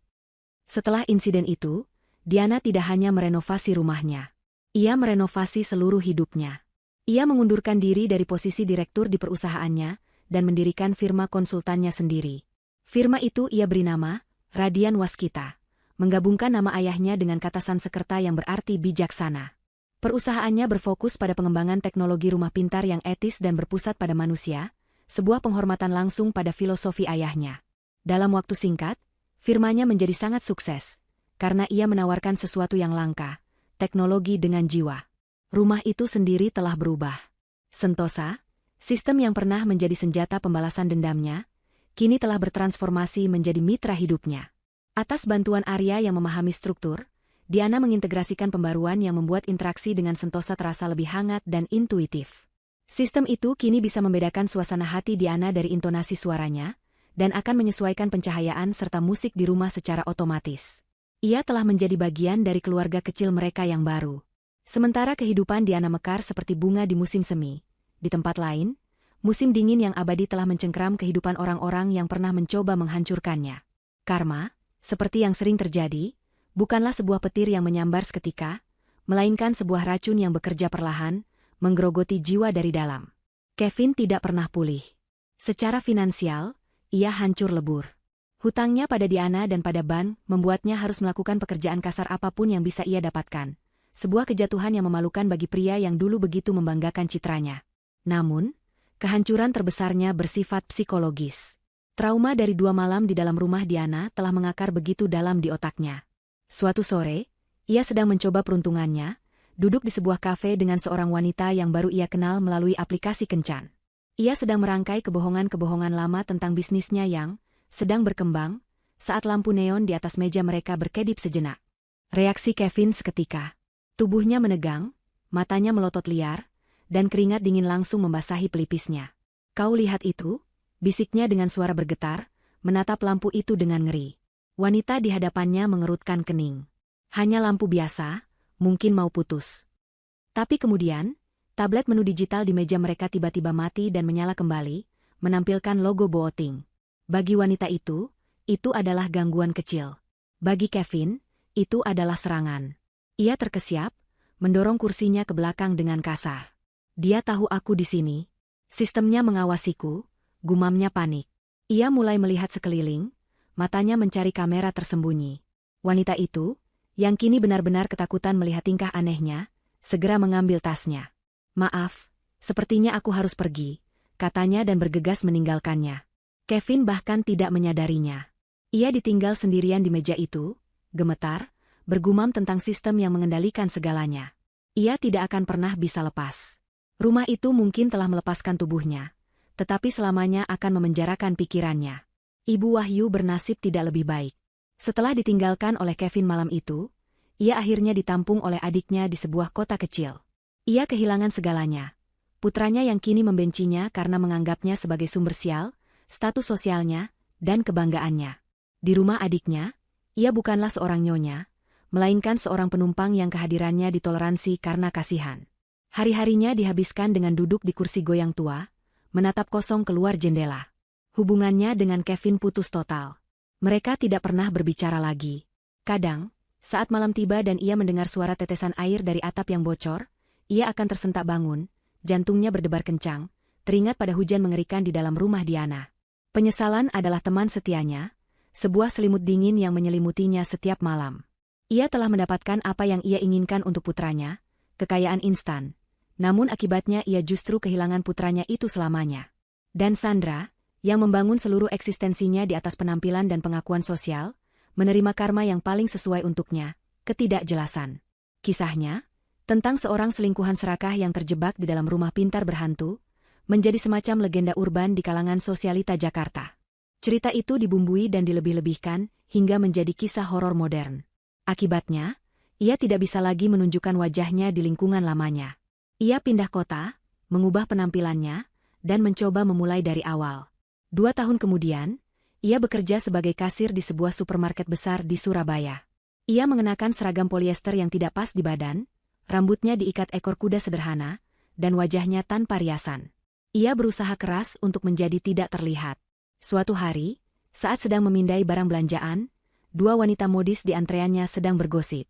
Setelah insiden itu, Diana tidak hanya merenovasi rumahnya. Ia merenovasi seluruh hidupnya. Ia mengundurkan diri dari posisi direktur di perusahaannya dan mendirikan firma konsultannya sendiri. Firma itu ia beri nama Radian Waskita, menggabungkan nama ayahnya dengan kata Sanskerta yang berarti bijaksana. Perusahaannya berfokus pada pengembangan teknologi rumah pintar yang etis dan berpusat pada manusia, sebuah penghormatan langsung pada filosofi ayahnya. Dalam waktu singkat, firmanya menjadi sangat sukses, karena ia menawarkan sesuatu yang langka, teknologi dengan jiwa. Rumah itu sendiri telah berubah. Sentosa, sistem yang pernah menjadi senjata pembalasan dendamnya, kini telah bertransformasi menjadi mitra hidupnya. Atas bantuan Arya yang memahami struktur, Diana mengintegrasikan pembaruan yang membuat interaksi dengan Sentosa terasa lebih hangat dan intuitif. Sistem itu kini bisa membedakan suasana hati Diana dari intonasi suaranya, dan akan menyesuaikan pencahayaan serta musik di rumah secara otomatis. Ia telah menjadi bagian dari keluarga kecil mereka yang baru. Sementara kehidupan Diana mekar seperti bunga di musim semi. Di tempat lain, musim dingin yang abadi telah mencengkeram kehidupan orang-orang yang pernah mencoba menghancurkannya. Karma, seperti yang sering terjadi, bukanlah sebuah petir yang menyambar seketika, melainkan sebuah racun yang bekerja perlahan, menggerogoti jiwa dari dalam. Kevin tidak pernah pulih. Secara finansial, ia hancur lebur. Hutangnya pada Diana dan pada Ban membuatnya harus melakukan pekerjaan kasar apapun yang bisa ia dapatkan. Sebuah kejatuhan yang memalukan bagi pria yang dulu begitu membanggakan citranya. Namun, kehancuran terbesarnya bersifat psikologis. Trauma dari 2 malam di dalam rumah Diana telah mengakar begitu dalam di otaknya. Suatu sore, ia sedang mencoba peruntungannya, duduk di sebuah kafe dengan seorang wanita yang baru ia kenal melalui aplikasi kencan. Ia sedang merangkai kebohongan-kebohongan lama tentang bisnisnya yang sedang berkembang, saat lampu neon di atas meja mereka berkedip sejenak. Reaksi Kevin seketika. Tubuhnya menegang, matanya melotot liar, dan keringat dingin langsung membasahi pelipisnya. "Kau lihat itu?" bisiknya dengan suara bergetar, menatap lampu itu dengan ngeri. Wanita di hadapannya mengerutkan kening. Hanya lampu biasa, mungkin mau putus. Tapi kemudian, tablet menu digital di meja mereka tiba-tiba mati dan menyala kembali, menampilkan logo Booting. Bagi wanita itu adalah gangguan kecil. Bagi Kevin, itu adalah serangan. Ia terkesiap, mendorong kursinya ke belakang dengan kasar. Dia tahu aku di sini. Sistemnya mengawasiku, gumamnya panik. Ia mulai melihat sekeliling, matanya mencari kamera tersembunyi. Wanita itu, yang kini benar-benar ketakutan melihat tingkah anehnya, segera mengambil tasnya. "Maaf, sepertinya aku harus pergi," katanya dan bergegas meninggalkannya. Kevin bahkan tidak menyadarinya. Ia ditinggal sendirian di meja itu, gemetar, bergumam tentang sistem yang mengendalikan segalanya. Ia tidak akan pernah bisa lepas. Rumah itu mungkin telah melepaskan tubuhnya, tetapi selamanya akan memenjarakan pikirannya. Ibu Wahyu bernasib tidak lebih baik. Setelah ditinggalkan oleh Kevin malam itu, ia akhirnya ditampung oleh adiknya di sebuah kota kecil. Ia kehilangan segalanya. Putranya yang kini membencinya karena menganggapnya sebagai sumber sial, status sosialnya, dan kebanggaannya. Di rumah adiknya, ia bukanlah seorang nyonya, melainkan seorang penumpang yang kehadirannya ditoleransi karena kasihan. Hari-harinya dihabiskan dengan duduk di kursi goyang tua, menatap kosong keluar jendela. Hubungannya dengan Kevin putus total. Mereka tidak pernah berbicara lagi. Kadang, saat malam tiba dan ia mendengar suara tetesan air dari atap yang bocor, ia akan tersentak bangun, jantungnya berdebar kencang, teringat pada hujan mengerikan di dalam rumah Diana. Penyesalan adalah teman setianya, sebuah selimut dingin yang menyelimutinya setiap malam. Ia telah mendapatkan apa yang ia inginkan untuk putranya, kekayaan instan. Namun akibatnya ia justru kehilangan putranya itu selamanya. Dan Sandra, yang membangun seluruh eksistensinya di atas penampilan dan pengakuan sosial, menerima karma yang paling sesuai untuknya, ketidakjelasan. Kisahnya, tentang seorang selingkuhan serakah yang terjebak di dalam rumah pintar berhantu, menjadi semacam legenda urban di kalangan sosialita Jakarta. Cerita itu dibumbui dan dilebih-lebihkan hingga menjadi kisah horor modern. Akibatnya, ia tidak bisa lagi menunjukkan wajahnya di lingkungan lamanya. Ia pindah kota, mengubah penampilannya, dan mencoba memulai dari awal. 2 tahun kemudian, ia bekerja sebagai kasir di sebuah supermarket besar di Surabaya. Ia mengenakan seragam polyester yang tidak pas di badan, rambutnya diikat ekor kuda sederhana, dan wajahnya tanpa riasan. Ia berusaha keras untuk menjadi tidak terlihat. Suatu hari, saat sedang memindai barang belanjaan, 2 wanita modis di antreannya sedang bergosip.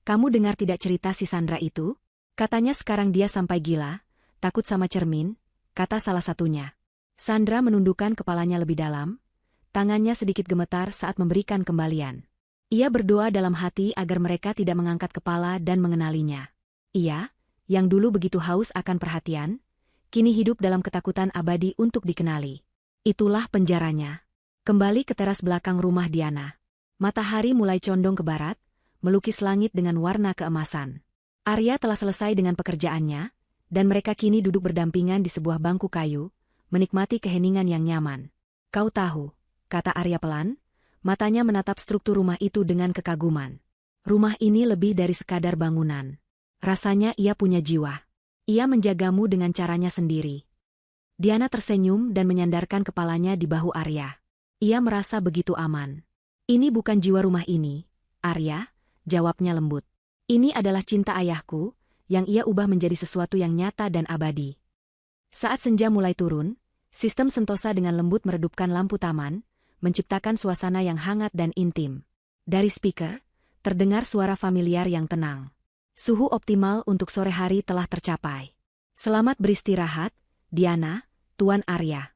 Kamu dengar tidak cerita si Sandra itu? Katanya sekarang dia sampai gila, takut sama cermin, kata salah satunya. Sandra menundukkan kepalanya lebih dalam, tangannya sedikit gemetar saat memberikan kembalian. Ia berdoa dalam hati agar mereka tidak mengangkat kepala dan mengenalinya. Ia, yang dulu begitu haus akan perhatian, kini hidup dalam ketakutan abadi untuk dikenali. Itulah penjaranya. Kembali ke teras belakang rumah Diana. Matahari mulai condong ke barat, melukis langit dengan warna keemasan. Arya telah selesai dengan pekerjaannya, dan mereka kini duduk berdampingan di sebuah bangku kayu, menikmati keheningan yang nyaman. Kau tahu, kata Arya pelan, matanya menatap struktur rumah itu dengan kekaguman. Rumah ini lebih dari sekadar bangunan. Rasanya ia punya jiwa. Ia menjagamu dengan caranya sendiri. Diana tersenyum dan menyandarkan kepalanya di bahu Arya. Ia merasa begitu aman. Ini bukan jiwa rumah ini, Arya, jawabnya lembut. Ini adalah cinta ayahku, yang ia ubah menjadi sesuatu yang nyata dan abadi. Saat senja mulai turun, sistem Sentosa dengan lembut meredupkan lampu taman, menciptakan suasana yang hangat dan intim. Dari speaker, terdengar suara familiar yang tenang. Suhu optimal untuk sore hari telah tercapai. Selamat beristirahat, Diana, Tuan Arya.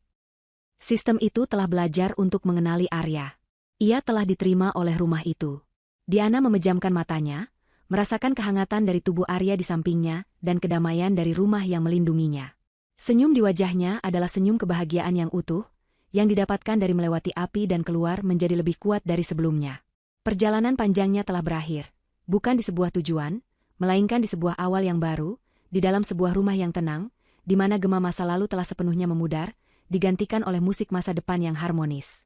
Sistem itu telah belajar untuk mengenali Arya. Ia telah diterima oleh rumah itu. Diana memejamkan matanya, merasakan kehangatan dari tubuh Arya di sampingnya dan kedamaian dari rumah yang melindunginya. Senyum di wajahnya adalah senyum kebahagiaan yang utuh, yang didapatkan dari melewati api dan keluar menjadi lebih kuat dari sebelumnya. Perjalanan panjangnya telah berakhir, bukan di sebuah tujuan, melainkan di sebuah awal yang baru, di dalam sebuah rumah yang tenang, di mana gema masa lalu telah sepenuhnya memudar, digantikan oleh musik masa depan yang harmonis.